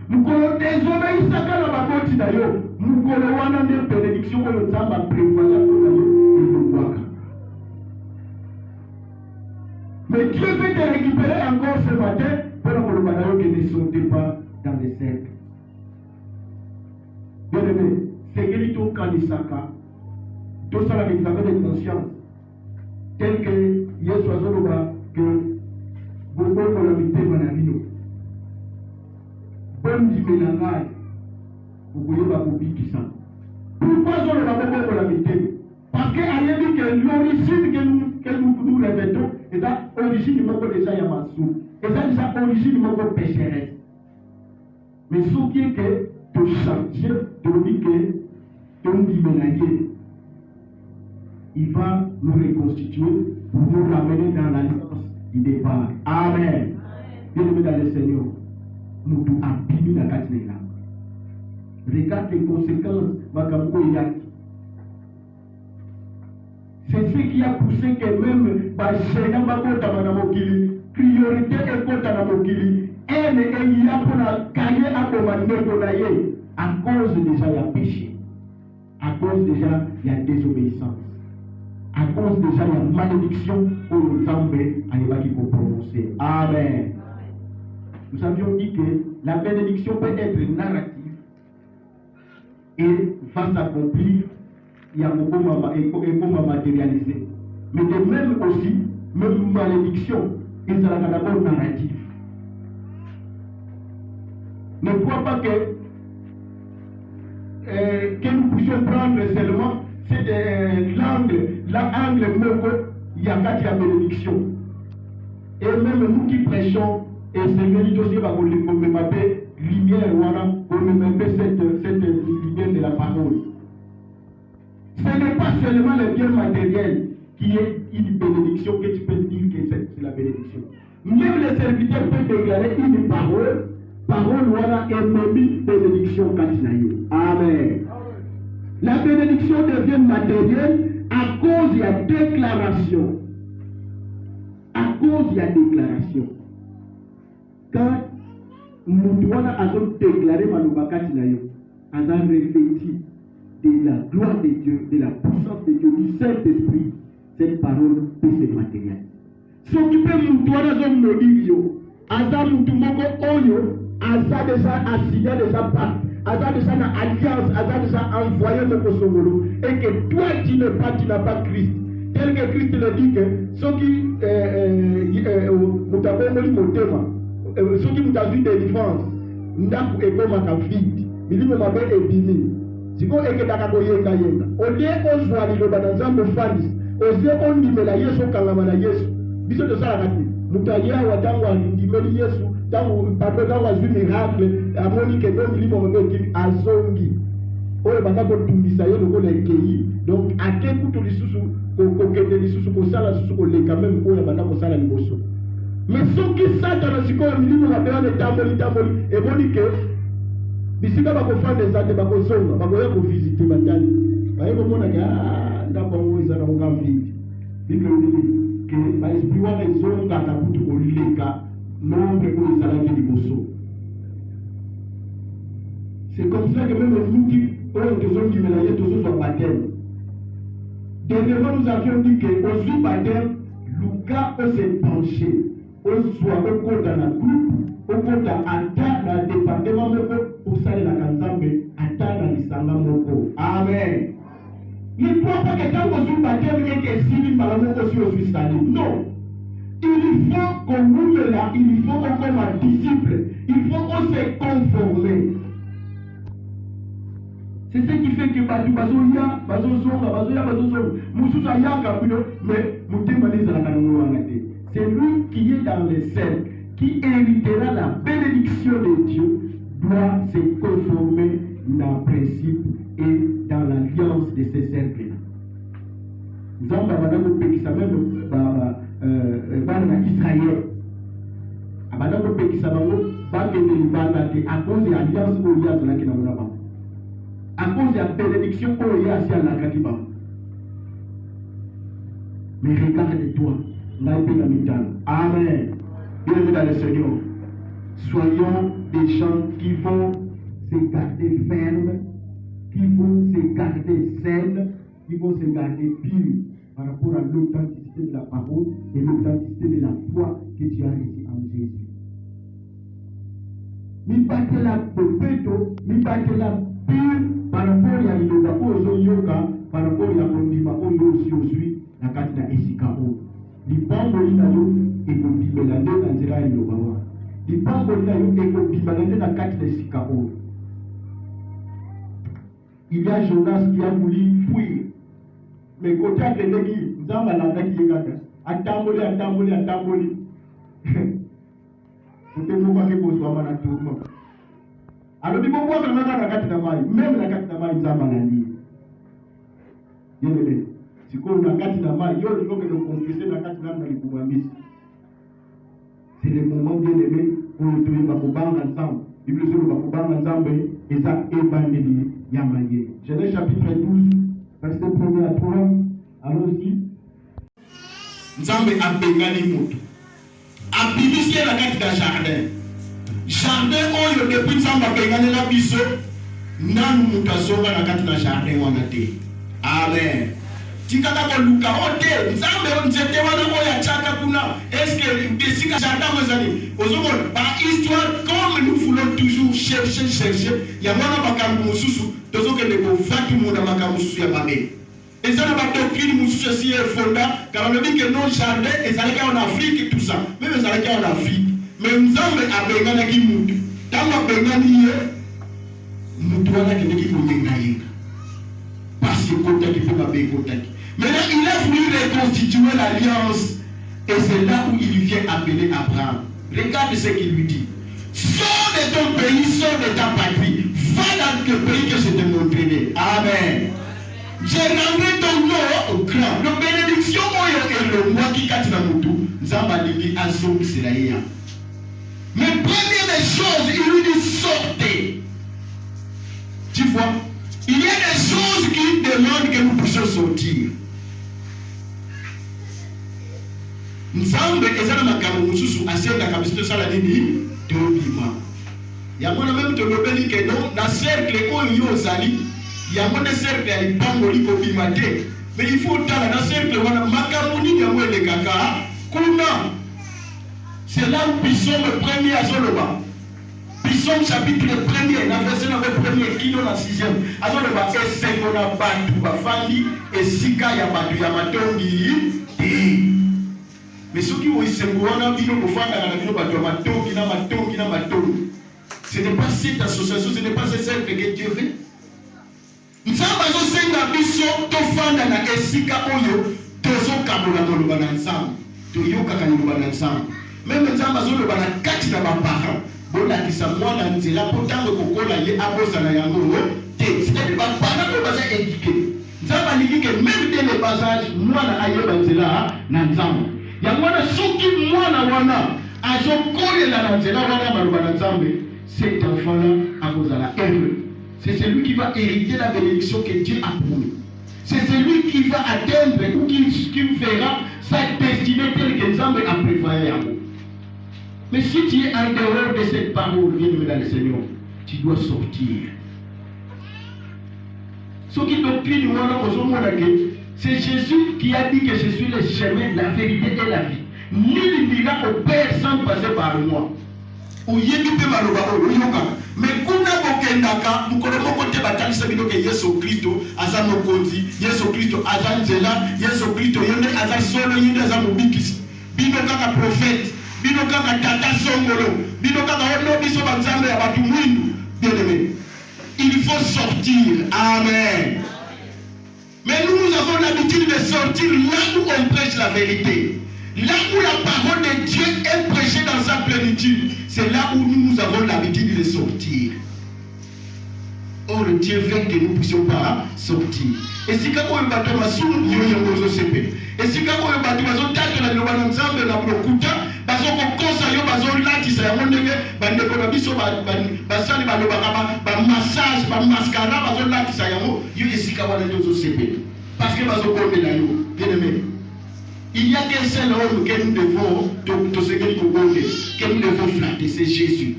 Nous colocons désobéissaka na bakoti na yo, nous colocons des bénédictions que nous avons prévoyé pour na yo elongwaka. Mais Dieu veut te récupérer encore ce matin pour que tu ne sautez pas dans les cercles. Bien aimé, c'est que l'ito kanisaka, tout ça l'examen de conscience, tel que Yesu azoloba que beaucoup de l'amitié manamino, bon dimenangai, vous voyez ma copie qui sent. Pourquoi zoloba beaucoup de l'amitié? Parce qu'il y a dit que l'origine que nous revêtons, et ça, l'origine du monde déjà Yamassou, et ça, déjà, l'origine du monde pécheresse. Mais ce qui est que, de changer, de dire que, ton dimenanier, il va nous reconstituer pour nous ramener dans l'alliance du départ. Amen. Bien-aimé dans le Seigneur, nous devons abîmer la catégorie. Regarde les conséquences, Makambo et Yaki. C'est ce qui a poussé que même Bachena Bakota Manamokili, priorité et Kota Namokili, elle et il y a pour la cahier à Komané à cause déjà il y a péché, à cause déjà il y a désobéissance, à cause déjà il y a malédiction pour le Zambé à l'évêque pour prononcer. Amen. Nous avions dit que la bénédiction peut être narrative et va s'accomplir. Il y a beaucoup de matérialisé. Mais de même aussi, même malédiction, il sera d'abord narratif. Ne crois pas que nous puissions prendre seulement l'angle même il y a quatre la bénédiction. Et même nous qui prêchons, et Seigneur dit aussi va vous m'appeler lumière, voilà, pour me mettre cette lumière de la parole. Ce n'est pas seulement le bien matériel qui est une bénédiction que tu peux dire que c'est la bénédiction. Même les serviteurs peuvent déclarer une parole voilà, et même une bénédiction Katinayo. Amen. La bénédiction devient matérielle à cause de la déclaration. À cause de la déclaration. Quand nous devons déclarer Manuba Katinayo, on a réfléchi de la gloire de Dieu, de la puissance de Dieu, du Saint-Esprit, cette parole peut se matérialiser. Ce qui peut nous donner Aza Moutoumoko Oyo, Aza déjà assigné déjà pas, Aza déjà dans alliance, Aza déjà envoyé le Kosomolo, et que toi tu n'as pas Christ. Tel que Christ le dit que ceux qui nous avons vu délivrance, nous avons vu que vide, nous avons vu siko eketaka koyenga yenga olie ozwa liloba na nzambe ofandisi ozie ondimela yesu okangama na yesu biso tosalaka te moto ayeawa ntango andimeli yesu ntango azwi miracle amoni ke do milimo mabe ekili azongi oyo banda kotumbisa ye lokola ekei donc ake kutu lisusu kokende lisusu kosala lisusu koleka meme oyo banda kosala liboso mais soki satana sikoyo milimo mabe wana etamboli emoni ke bisika bakofanda ezate bakozonga bakoya kovisite batali baye komona ke ndako yango eza na kokamvidi bible elobi ke baesprit wana ezongaka kutu koleka nombre oyo ezalaki liboso. C'est comme ça que même nous qui sommes du ménage, tous ceux sont baptême. Dernièrement, nous avions dit que au baptême, Lucas s'est penché. On soit au cours dans la groupe, au cours dans le département, pour saluer la Kanzambe, dans l'Isanga Moko. Amen. Il ne croit pas que quand on baptême, il y a des signes par la aussi salé. Non. Il faut qu'on nous là, il faut qu'on comme un disciple, il faut qu'on se conformer. C'est ce qui fait que Batu Bazoya, c'est lui qui est dans les cercles, qui héritera la bénédiction de Dieu, doit se conformer dans le principe et dans l'alliance de ces cercles. Nous avons Israël. À cause de l'alliance à cause de la bénédiction qu'on y a à la Katiba. Mais regarde-toi, Amen. Bienvenue dans le Seigneur. Soyons des gens qui vont se garder fermes, qui vont se garder saines, qui vont se garder purs par rapport à l'authenticité de la parole et l'authenticité de la foi que tu as reçue en Jésus. Mi batte la pepeto, mi batte la pure par rapport à l'Iloba Ozoyoka, par rapport à l'Ondima Oyo aussi, la carte de Esikao. L'Ipambo Linayo et le Bimelande dans Zera Ilobawa. L'Ipambo Linayo et le Bimelande dans la carte de Esikao. Il y a Jonas qui a voulu fuir. Mais côté à Kenegi, nous avons la date qui est là. Attamboli. Côté Mouba qui pose vraiment la tourmente. Alors, il faut voir que la carte d'Amaï, même la carte d'Amaï, nous avons la ligne. Bien-aimé, si on a la carte d'Amaï, il faut que nous confessions la carte d'Amaï pour Mamis. C'est le moment, bien-aimé, où nous devons nous ensemble. Il faut que nous nous ensemble et ça évangélie Yamaye. Genèse chapitre 12, verset 1 à 3. Allons-y. Nzambe abengani mutu. Abimisie la carte d'un jardin. Jardin oyo depuis Nzambe abengani la biso. Nanu mutazonga na kati na jardin wana te. Amen. Tikaka ko luka ote Nzambe onzete wana oya chaka kuna. Est-ce que desika jardin mozali ozomona ba histoire comme nous voulons toujours chercher ya mwana makambo mususu tozokende ko vatu mona makambo mususu ya mabe. Et ça n'a pas doctrine mususu si fonda car on dit que nos jardins et ça en Afrique tout ça. Même ça en Afrique. Mais Nzambe abengana ki mutu. Tamba bengani ye mutu wana kende ki yenga. Parce que kota ki peut pas kota ki. Maintenant il a voulu reconstituer l'alliance et c'est là où il vient appeler Abraham. Regarde ce qu'il lui dit. Sors de ton pays, sors de ta patrie. Va dans le pays que je te montrerai. Amen. Je rendrai ton nom grand. La bénédiction est le moi qui kati na mutu. Nzamba lingi azongi selaïa. Mais première des choses, il lui dit sortez. Tu vois, il y a des choses qui demandent que nous puissions sortir. Nzambe ezana makambo mususu asenga kabisa sala nini tobima. Ya mwana même tolobeli que non na cercle oyo yozali ya mwana cercle ya lipango liko bima te. Mais il faut tala na cercle wana makambo nini ya mwele kaka kuna. C'est là où Psaume 1er à Zoloba. Psaume chapitre 1er, la verset numéro 1er, qui est la 6e. À Zoloba, et c'est qu'on a battu Bafandi, et Sika ya battu Yamatongi. Mais ceux qui ont eu ce mouvement, ils ont ce n'est pas cette association, ce n'est pas ce cercle que Dieu veut. Nous avons senga biso tofanda na esika oyo tozokabola koloba na nzambe. Toyoka kaloba na nzambe. Même nzambe azoloba na kati na bapara. Bolakisa mwana nzela po tango kokola ye abosana yango te. C'est-à-dire bapara ko baza éduqué. Nzambe alingi que même dès le bas âge mwana ayeba nzela na nzambe. Ya mwana soki mwana wana azokolela na nzela wana maloba na nzambe, cet enfant-là akozala heureux. C'est celui qui va hériter la bénédiction que Dieu a promis. C'est celui qui va atteindre ou qui fera sa destinée telle que Nzambe a préparé à vous. Mais si tu es en dehors de cette parole, bien-aimé dans le Seigneur, tu dois sortir. Ce qui t'opine, c'est Jésus qui a dit que je suis le chemin, la vérité et la vie. Nul n'ira au Père sans passer par moi. Mais kuna bokendaka mukolo moko te batalisa bino ke Yesu Kristo aza mokonzi, Yesu Kristo aza nzela, Yesu Kristo yende aza solo, yende aza mobikisi. Bino kaka prophète, bino kaka tata songolo, bino kaka ono biso banzambe ya batu mwindu. Bien-aimé, il faut sortir. Amen. Mais nous avons l'habitude de sortir là où on prêche la vérité. Là où la parole de Dieu est prêchée dans sa plénitude, c'est là où nous avons l'habitude de sortir. Or, Dieu veut que nous ne puissions pas sortir. Et si quand on bat ma soul, il y a un oiseau CP. Et si quand on bat ma soul, tant que la loi ensemble, la blocuta, parce qu'on conseille, parce qu'on l'a dit, c'est un monde de l'économie, basali massage, mascara, parce qu'on l'a dit, c'est un mot, il y a si quand on a un oiseau CP. Parce que parce qu'on est là, bien aimé. Il n'y a qu'un seul homme que nous devons, que nous devons flatter, c'est Jésus.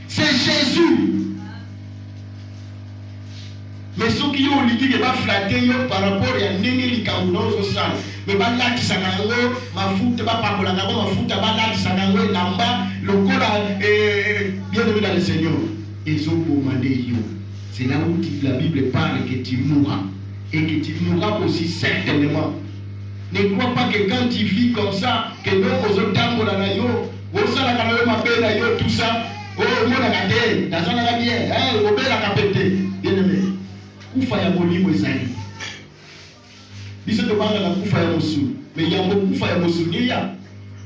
C'est Jésus. Mais ceux qui ont dit qu'ils vont flatter par rapport à Néné Likamouno, mais là qui s'en ma foute, ma foute, là qui s'en namba, le corps bien aimé dans le Seigneur. Ils ont commandé. C'est là où la Bible parle que tu mourras. Et que tu mourras aussi certainement. Ne crois pas que quand tu vis comme ça, que nous, aux autres temps, tout ça, oh, on a gardé, dans un bien, on a capté. Bien aimé. Kufa ya molimo ezali biso to banga na kufa ya mosu mais ya kufa ya mosu ni ya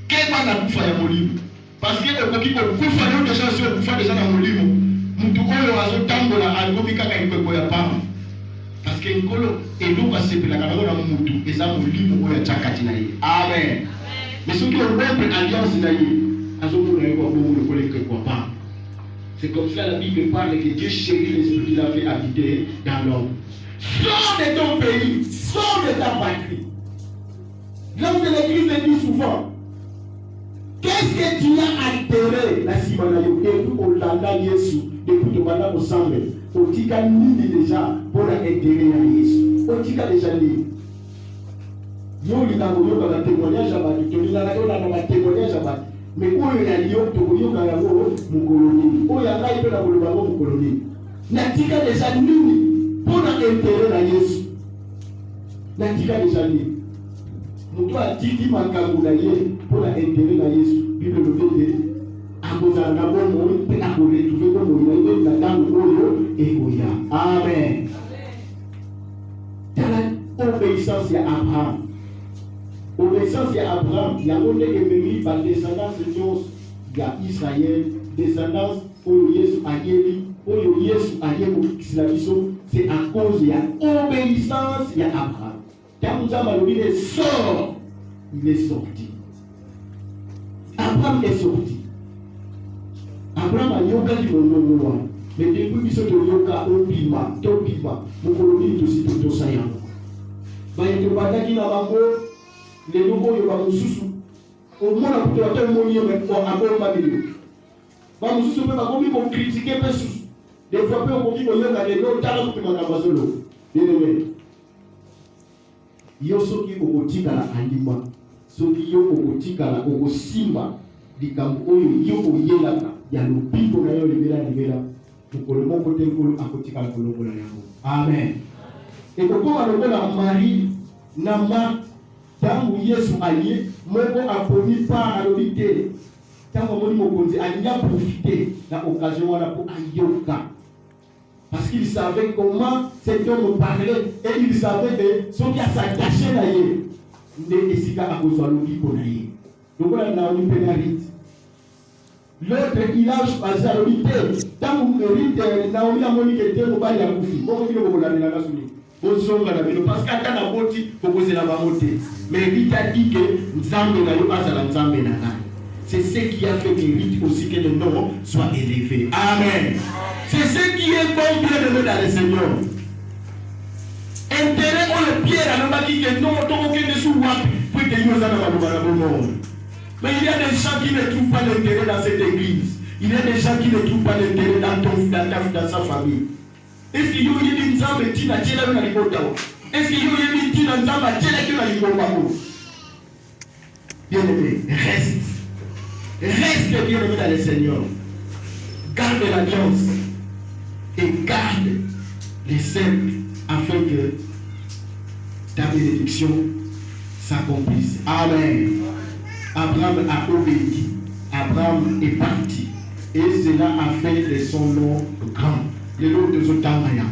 keba na kufa ya molimo parce que le kokiko kufa yo déjà sur kufa déjà na molimo mutu oyo azotambola alobika ka ikoko ya pamba parce que nkolo eluka sepela kana na mutu eza molimo oyo chakati na ye. Amen. Mais ce qui on rompre alliance na ye azomona yo kwa bongo le koleke kwa pamba. C'est comme ça la Bible parle que Dieu chérit l'esprit qu'il a fait habiter dans l'homme. Sors de ton pays, sors de ta patrie. L'homme de l'église le dit souvent. Qu'est-ce que tu as altéré la Simanayo depuis au Landa Yesu, depuis au Bala Osambe, au Tika Nini déjà pour altérer à Yesu. Au Tika déjà dit. Yo likango yo ka témoignage à Batu, tu l'as na témoignage à Batu. Mais oyo ya liyo tokoyoka yango mukoloni oyo ngai pe na koloba ngo mukoloni natika deja nini pona intérêt na Yesu natika deja nini mutu atiki makambo na ye pona intérêt na Yesu Bible lobete akozala na bongo pe na koretrouver bongo na ntango oyo ekoya. Amen. Tala obéissance ya Abraham. Obéissance à Abraham, il y a un ennemi par descendance de Israël, descendance pour Yesu Ayeli, pour Yesu Ayeli, c'est à cause de l'obéissance à Abraham. Quand nous avons dit, il sort, il est sorti. Abraham est sorti. Abraham a yoga du monde, mais depuis qu'il se yoga au pima, mon colonie est aussi tout saillant. Il y a des les nouveaux yoga au moins la population monnaie mais pour avoir ma vidéo va mususu peut pas comme critiquer pesus des fois peut on dit que yoga les non talent pour ma bazolo bien aimé yo soki okotika la andima soki yo okotika la okosimba likambo oyo yo oyelaka ya lobiko na yo libera mukolo moko te nkolo akotika la kolongola yango. Amen. Et kokoma lokola Marie na Marthe tangu Yesu allié moko aponi pas à l'obité tangu moni mokonzi alinga profiter la occasion wana pour ayoka parce qu'il savait comment cet homme parlait et il savait que ce qui a s'attaché na ye ne esika akozwa lobiko na ye donc là na oni pénalité l'autre il a passé à l'obité tangu mérite na oni amoni que te mobali ya kufi bongo kilo bola na kasuli parce qu'à la beauté, il faut poser la beauté. Mais il a dit que Nzambe na yo azala Nzambe na ngai. C'est ce qui a fait que Rite aussi que le nom soit élevé. Amen. C'est ce qui est bon bien aimé dans le Seigneur. Intérêt au le pierre à l'homme qui que non, ton aucun dessous wapi pour te yosa na malobara bon monde. Mais il y a des gens qui ne trouvent pas l'intérêt dans cette église. Il y a des gens qui ne trouvent pas l'intérêt dans sa famille. Est-ce qu'il y a une femme qui n'a pas de l'intérêt? Est-ce qu'il y a une femme qui n'a pas de l'intérêt? Bien-aimé, reste. Reste bien-aimé dans le Seigneur. Garde l'alliance et garde les cercles afin que ta bénédiction s'accomplisse. Amen. Abraham a obéi. Abraham est parti. Et cela a fait de son nom grand. Le nom de son Tamaya.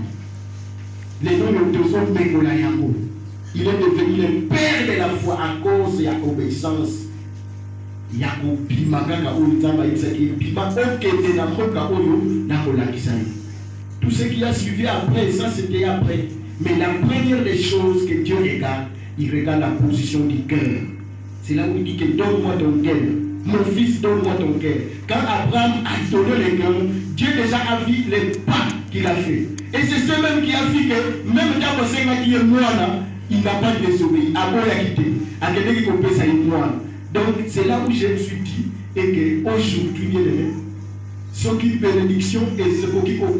Le nom de son Begolayango. Il est devenu le père de la foi à cause de l'obéissance. Tout ce qui a suivi après, ça c'était après. Mais la première des choses que Dieu regarde, il regarde la position du cœur. C'est là où il dit que donne-moi ton cœur. Mon fils, donne-moi ton cœur. Quand Abraham a donné le cœur, Dieu déjà a vu les pas qu'il a fait. Et c'est ce même qui a vu que même quand on qui est moine, il n'a pas désobéi. Après, il a quitté. À quelqu'un qui comprend ça, il est moine. Donc, c'est là où je me suis dit, et qu'aujourd'hui, bien aimé, ce qui est bénédiction et ce qui est comme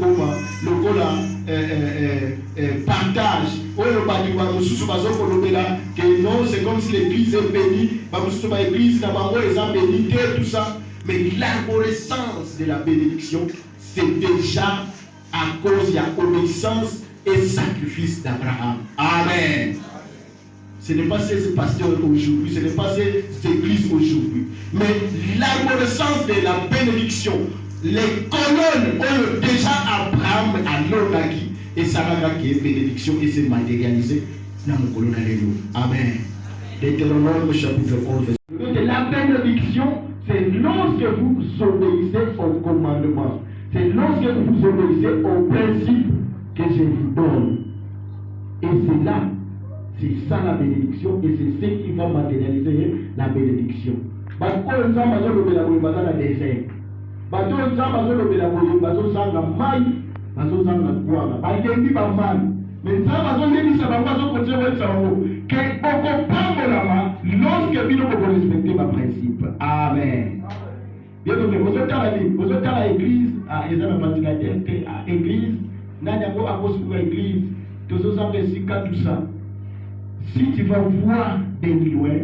le partage. Que non, c'est comme si l'église est bénie, l'église est bénie, tout ça. Mais la reconnaissance de la bénédiction, c'est déjà à cause de l'obéissance et sacrifice d'Abraham. Amen. Ce n'est pas ces pasteurs aujourd'hui, ce n'est pas ces églises aujourd'hui. Mais la reconnaissance de la bénédiction, les colonnes ont déjà Abraham à l'Onagi et Sarah qui est bénédiction et c'est matérialisé dans mon colonne. Alléluia. Amen. Deutéronome chapitre 11. La bénédiction, c'est lorsque vous obéissez au commandement. C'est lorsque vous obéissez au principe que je vous donne. Et c'est là. C'est ça la bénédiction et c'est ce qui va matérialiser la bénédiction. Parce que les gens sont dans le désert. Parce que les gens sont dans le désert. Parce que les gens sont dans le maïs. Parce que les gens sont dans le bois. Parce que les gens sont dans le mais les gens sont dans le lorsque nous devons respecter ma principe. Amen. Bien sûr, vous êtes à l'église, à l'église, l'église, tout ça. Si tu vas voir des loin,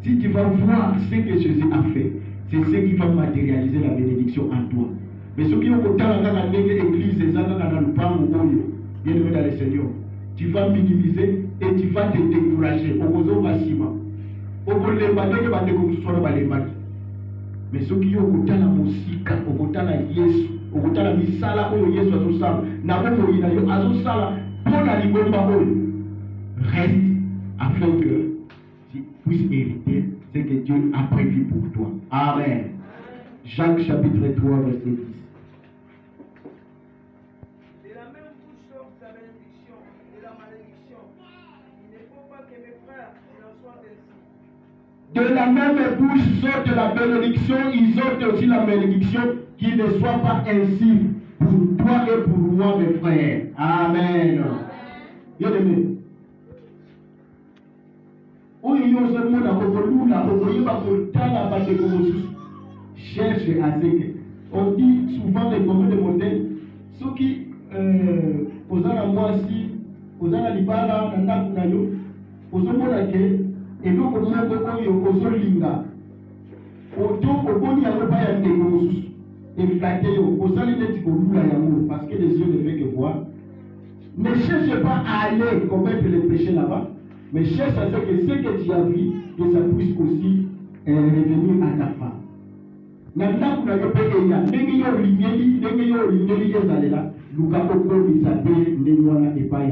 si tu vas voir ce que Jésus a fait, c'est ce qui va matérialiser la bénédiction en toi. Mais ceux qui ont côté dans l'église, les gens dans le pain ou bien dans le Seigneur, tu vas minimiser et tu vas te décourager. Au besoin massivement. Au besoin de battre comme ce soit le bali. Mais ceux qui ont côté dans la musique, au côté dans Yesu, au côté dans la misala, où Yesu a tout ça, n'a pas mouru dans le azo sala, pour la liberté, reste. Afin que tu puisses hériter ce que Dieu a prévu pour toi. Amen. Jacques chapitre 3, verset 10. De la même bouche sort la bénédiction et la malédiction. Il ne faut pas que mes frères en soient ainsi. De la même bouche sorte la bénédiction, il sort aussi la malédiction, qu'il ne soit pas ainsi pour toi et pour moi, mes frères. Amen. Bien-aimé. Cherche à ce que. On dit souvent les communs de modèles, ceux qui posent la moisi, posent la libala, nandakunayo, posent la ke, et donc on a posé linga. Autant au bon y'a pas y'a des gros et flatté, posant les nets pour la yamour, parce que les yeux ne font que voir. Ne cherche pas à aller commettre les péchés là-bas. Mais cherche à ce que tu as vu, que ça puisse aussi revenir à ta femme. Maintenant, vous n'avez pas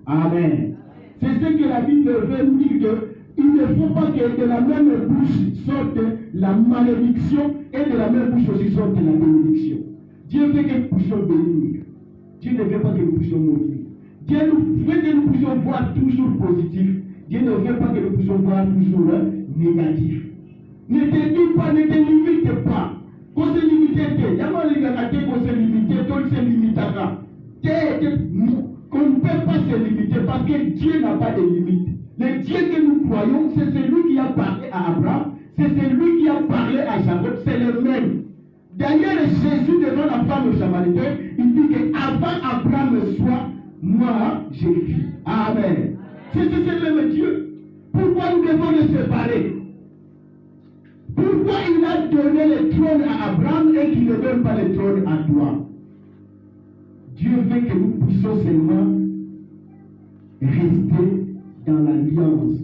Amen. C'est ce que la Bible veut nous dire qu'il ne faut pas que de la même bouche sorte la malédiction et de la même bouche aussi sorte la bénédiction. Dieu veut que nous puissions bénir. Dieu ne veut pas que nous puissions maudire. Dieu veut que nous puissions voir toujours positif. Dieu ne veut pas que nous puissions voir toujours négatif. Ne te dis pas, ne te limite pas. Qu'on se limite, qu'on se limite, qu'on se limite. Qu'on ne peut pas se limiter parce que Dieu n'a pas de limite. Le Dieu que nous croyons, c'est celui qui a parlé à Abraham, c'est celui qui a parlé à Jacob, c'est le même. D'ailleurs, Jésus devant la femme samaritaine, il dit qu'avant Abraham soit, moi, j'ai vu. Amen. C'est le même Dieu. Pourquoi nous devons le séparer? Pourquoi il a donné le trône à Abraham et qu'il ne donne pas le trône à toi? Dieu veut que nous puissions seulement rester dans l'alliance.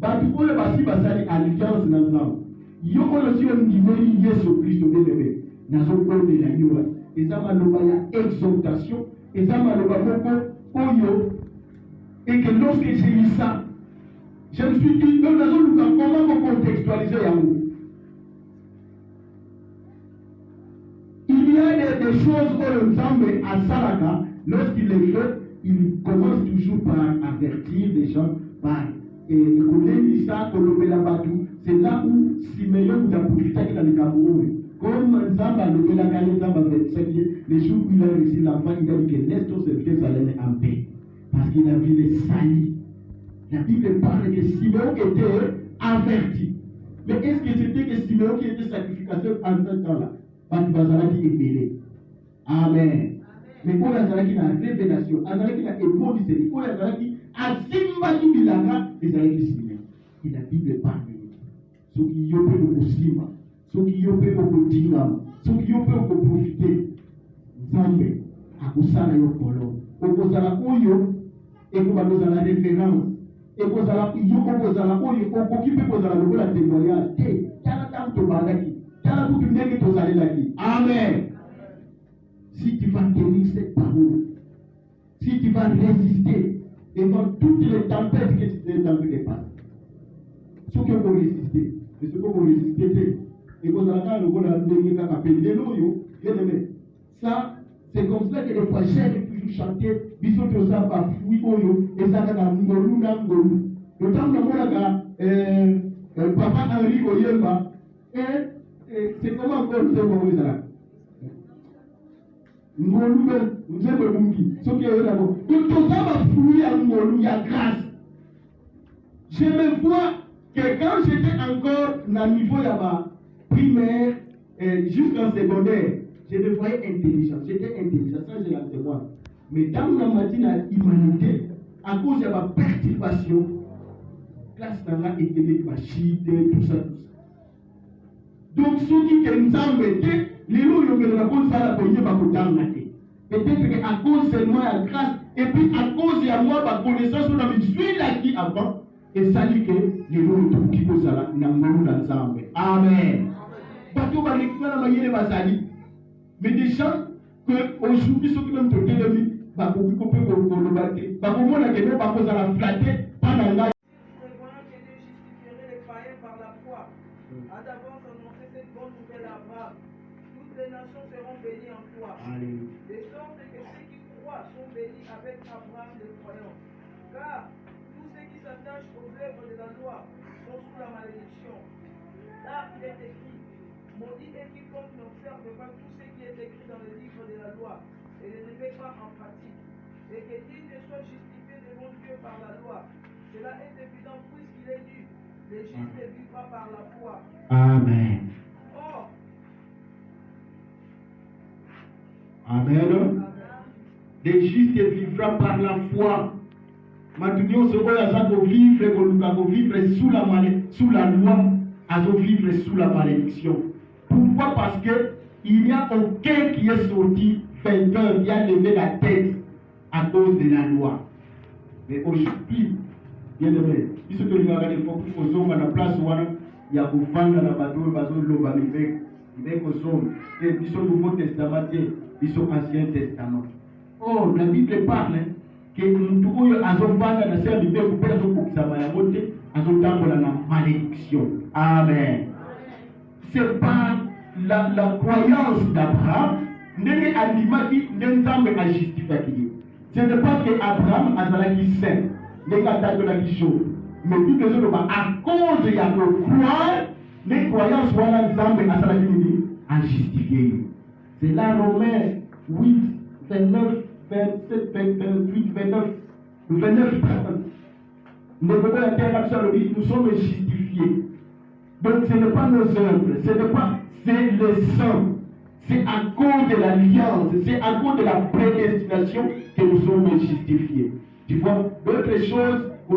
Batu oyo basi basali alliance na nzambe. Yo oyo si ondimeli Yesu Kristo bien-aimé. Nazokomela yo. Eza maloba ya exaltation, eza maloba moko oyo. Et que lorsque j'ai eu ça, je me suis dit, comment vous contextualiser yango? Il y a des choses où Nzambe à Salaka, lorsqu'il les fait, il commence toujours par avertir les gens, par c'est là où Simeon a profité dans le Cameroun. Comme Nzambe a levé la galette, les jours où il a reçu l'enfant, il a dit que laisse ton serviteur s'aller en paix. Parce qu'il a vu les salis. La Bible parle que Simeon était averti. Mais est-ce que c'était que Simeon qui était sacrificateur en ce temps-là? Parce qu'il qui est mêlé. Amen. Mais pour la Zalaki, la révélation, la Zalaki, la évolution, pour la Zalaki, à Simba qui bilaga, les Zalaki Simeon. Et la Bible parle de lui. Ceux qui y ont pu au Simba, ceux qui y ont pu au Dinam, ceux qui y ont pu profiter, Zambé, à Kusana Yokolo, au Kozala Oyo, et qu'on va nous à la référence. Et qu'on va occuper la témoignage. Amen. Si tu vas tenir cette parole, si tu vas résister devant toutes les tempêtes que tu es dans tous les pas, ceux qui vont résister, et ceux qui vont résister, et qu'on ça, c'est comme cela que les fois j'aime toujours chanter, bisous que ça va fouiller et ça va ngolu na ngolu. Le temps de mon papa Henri Oyemba, c'est comment encore nous avons ça? Ngolu, nous avons Mungi, ce qui est là-bas. Tout ça va fouiller à ngolu, il y a grâce. Je me vois que quand j'étais encore dans le niveau là-bas, primaire, jusqu'en secondaire, je me voyais intelligent. J'étais intelligent, ça je la témoigne. Mais dans la matinée humanité, à cause de ma perturbation, classe dans la économie, tout ça. Donc, ceux qui nous ont mis, les loups, ils ont mis ça, peut-être qu'à cause seulement de la grâce, et puis à cause de moi, ma connaissance, je suis là qui avant, et ça dit que les loups, tout qui posent là, ils n'ont pas d'ensemble. Amen. Mais des gens que aujourd'hui, ceux qui même te délivrer, bah, pour qu'on peut le battre, bah, pour moi, la question, bah, pour la flatter, pas dans la. Prévoyant que Dieu justifierait les païens par la foi, a d'avance annoncé cette bonne nouvelle à Abraham. Toutes les nations seront bénies en toi. De sorte que ceux qui croient sont bénis avec Abraham le croyant. Car tous ceux qui s'attachent aux œuvres de la loi sont sous la malédiction. Là, il est écrit, maudit est quiconque n'observe pas tout ce qui est écrit dans le livre de la loi et ne le met pas en pratique. Et que nul ne soit justifié devant Dieu par la loi. Cela est évident puisqu'il est dit, le juste vivra par la foi. Amen. Or, Amen. Le juste vivra par la foi. Maintenant, ce qu'on a vivre sous la loi, à vivre sous la malédiction. Pourquoi? Parce que il n'y a aucun qui est sorti vainqueur, qui a levé la tête à cause de la loi. Mais aujourd'hui, bien aimé, puisque nous avons des fois pour nous la place où il y a pour vendre la bateau, il y a des hommes, ils sont Nouveau Testament, ils sont Ancien Testament. Oh, la Bible parle que nous avons vendu la Bible pour faire la malédiction. Amen. C'est pas la croyance d'Abraham, n'est animaki n'ensemble à justifier. Ce n'est pas que Abraham a qui saint, n'est qu'à la chose. Mais tout les autres, à cause de la croyance, les croyances sont ensemble à justifier. C'est là Romains 8, 29, 27, 28, 29, 29, 30. Nous sommes justifiés Donc ce n'est pas nos œuvres, c'est le sang. C'est à cause de l'alliance, c'est à cause de la prédestination que nous sommes justifiés. Tu vois, d'autres choses, ce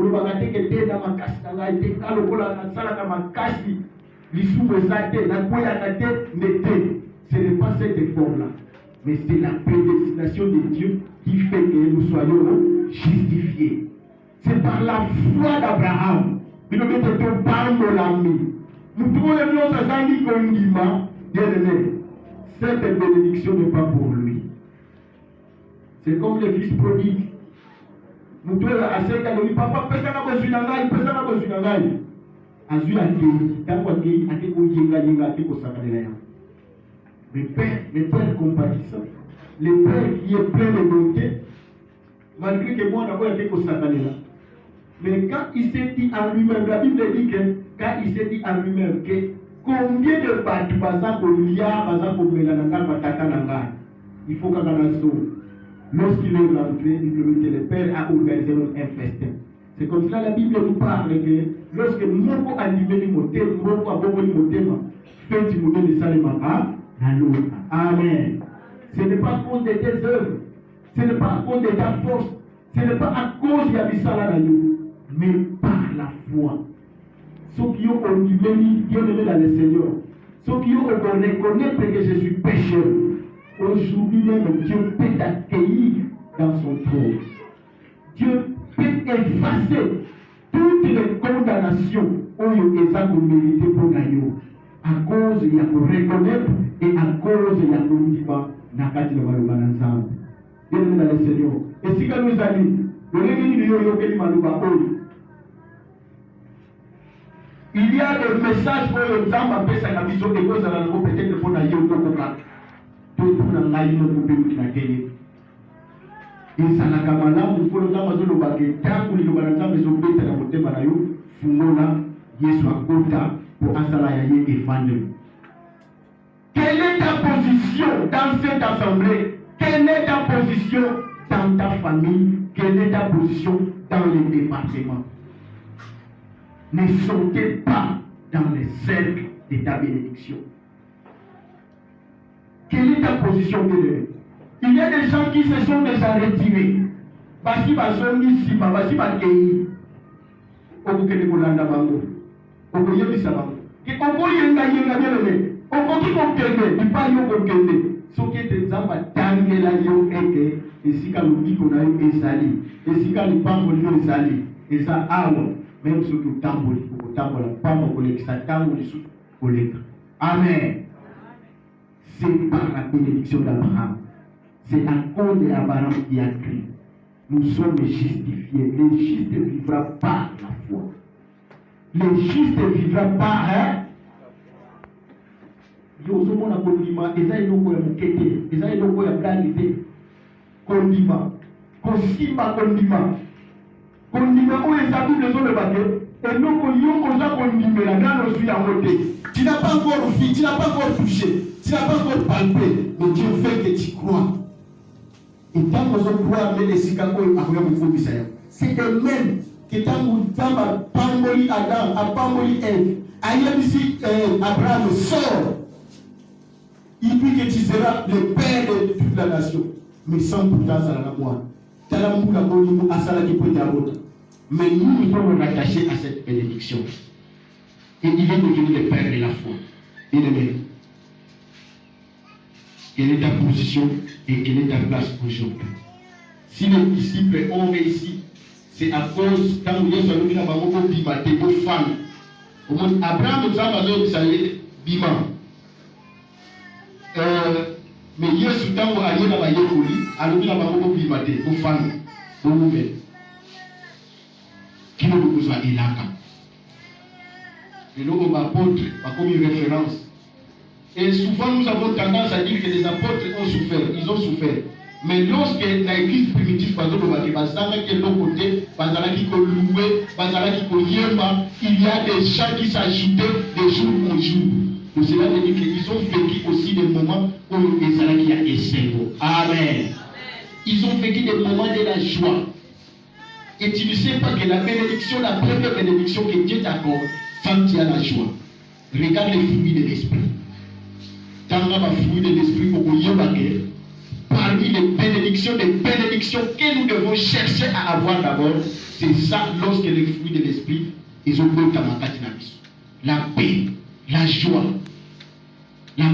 n'est pas cette forme-là. Mais c'est la prédestination de Dieu qui fait que nous soyons justifiés. C'est par la foi d'Abraham. Nous mettons par nos amis. Nous pouvons nous assigner comme Dima, bien-aimé. Cette bénédiction n'est pas pour lui. C'est comme le fils prodigue. Nous devons essayer de dire, papa, personne n'a besoin de gagner. Azui a dit, tant qu'on dit, à qui on y a qui on s'appelle. Le Père compatissant, le Père qui est plein de bonté, malgré que moi, d'abord, il y a qui s'appelle. Mais quand il s'est dit en lui-même, la Bible dit que quand il s'est dit en lui-même que combien de bateaux passent pour milliards, passent pour Mélananga, Patakananga, il faut qu'on ait ça. Lorsqu'il est rentré, le Père a organisé un festin. C'est comme cela la Bible nous parle que lorsque Moko a libéré mon thème, Moko a beaucoup mon thème, fait du modèle de Salimaka, Amen. Ce n'est pas à cause de tes œuvres, ce n'est pas à cause de ta force, ce n'est pas à cause de la mais par la foi. Ceux qui ont bien aimé dans le Seigneur, ceux qui ont reconnaître que je suis pécheur, aujourd'hui même Dieu peut t'accueillir dans son trône. Dieu peut effacer toutes les condamnations où ils ont mérité pour gagner. À cause de la reconnaître et à cause de la communication nakati na maluba na nzambe. Bien dans le Seigneur. Et si nous allons, il y a des messages pour le nzambe appelle sa camisole et cause à la peut-être pour na yo tokoka. Tout pour na ngai no kubi na télé. Et ça la kamala pour le nzambe zo loba ke tangu li loba na nzambe zo beta na motema na yo fungola Yesu akota pour asala ya ye évangile. Quelle est ta position dans cette assemblée? Quelle est ta position dans ta famille? Quelle est ta position dans les départements? Ne sautez pas dans les cercles de ta bénédiction. Quelle est ta position? Il y a des gens qui se sont déjà retirés. Basi bazongi siba, basi bakei. Okukene kolanda bango. Okoyebisa bango. Ke okoyenga yenga bien. Okoki kokende, ipa yo kokende. Soki ete nzamba tangela yo eke, esika lobiko na yo ezali, esika lipango lino ezali, eza awa, même soki otamboli, okotambola, pamba kolekisa tango lisusu koleka. Amen. C'est par la bénédiction d'Abraham. C'est à cause d'Abraham qui a cru. Nous sommes justifiés. Les justes ne vivront pas la foi. Les justes ne vivront pas, hein? Yozomona kondima eza eloko ya mokete eza eloko ya blanité kondima kosimba kondima oyo eza bible ezoloba te eloko yo oza kondimela nano zwi yango te. Tu n'as pas encore vu, tu n'as pas encore touché, tu n'as pas encore palpé, mais Dieu fait que tu crois. Et tant que tu crois mais esika oyo akoya kofundisa yo c'est de même que tangu nzamba pamboli Adam apamboli Ève ayebisi Abraham sort. Il dit que tu seras le père de toute la nation. Mais sans pourtant, ça n'a pas moi. Mais nous sommes rattachés à cette bénédiction. Et il est devenu le père de la foi. Bien-aimé, quelle est ta position et quelle est ta place aujourd'hui? Si les disciples ont réussi, c'est à cause, quand nous sommes venus à Bamoko Bima, tes deux femmes. Abraham nous a dit Bima. Mais Yesu tango aliona bayekoli alobila bango bimate ko fami bombe kino kozwa elaka lelo ba apôtre ba comme référence et souvent nous avons tendance à dire que les apôtres ont souffert, ils ont souffert, mais lorsque l'église primitive par exemple bazanga que l'autre côté bazala qui ko louer bazala qui ko yemba, il y a des gens qui s'ajoutaient de jour en jour. Donc cela veut dire qu'ils ont vécu aussi des moments où ils ont essayé. Amen. Ils ont vécu des moments de la joie. Et tu ne sais pas que la bénédiction, la première bénédiction que Dieu t'accorde, quand tu as la joie. Regarde les fruits de l'esprit. Dans les fruits de l'esprit, parmi les bénédictions que nous devons chercher à avoir d'abord, c'est ça lorsque les fruits de l'esprit, ils ont la paix, la joie, la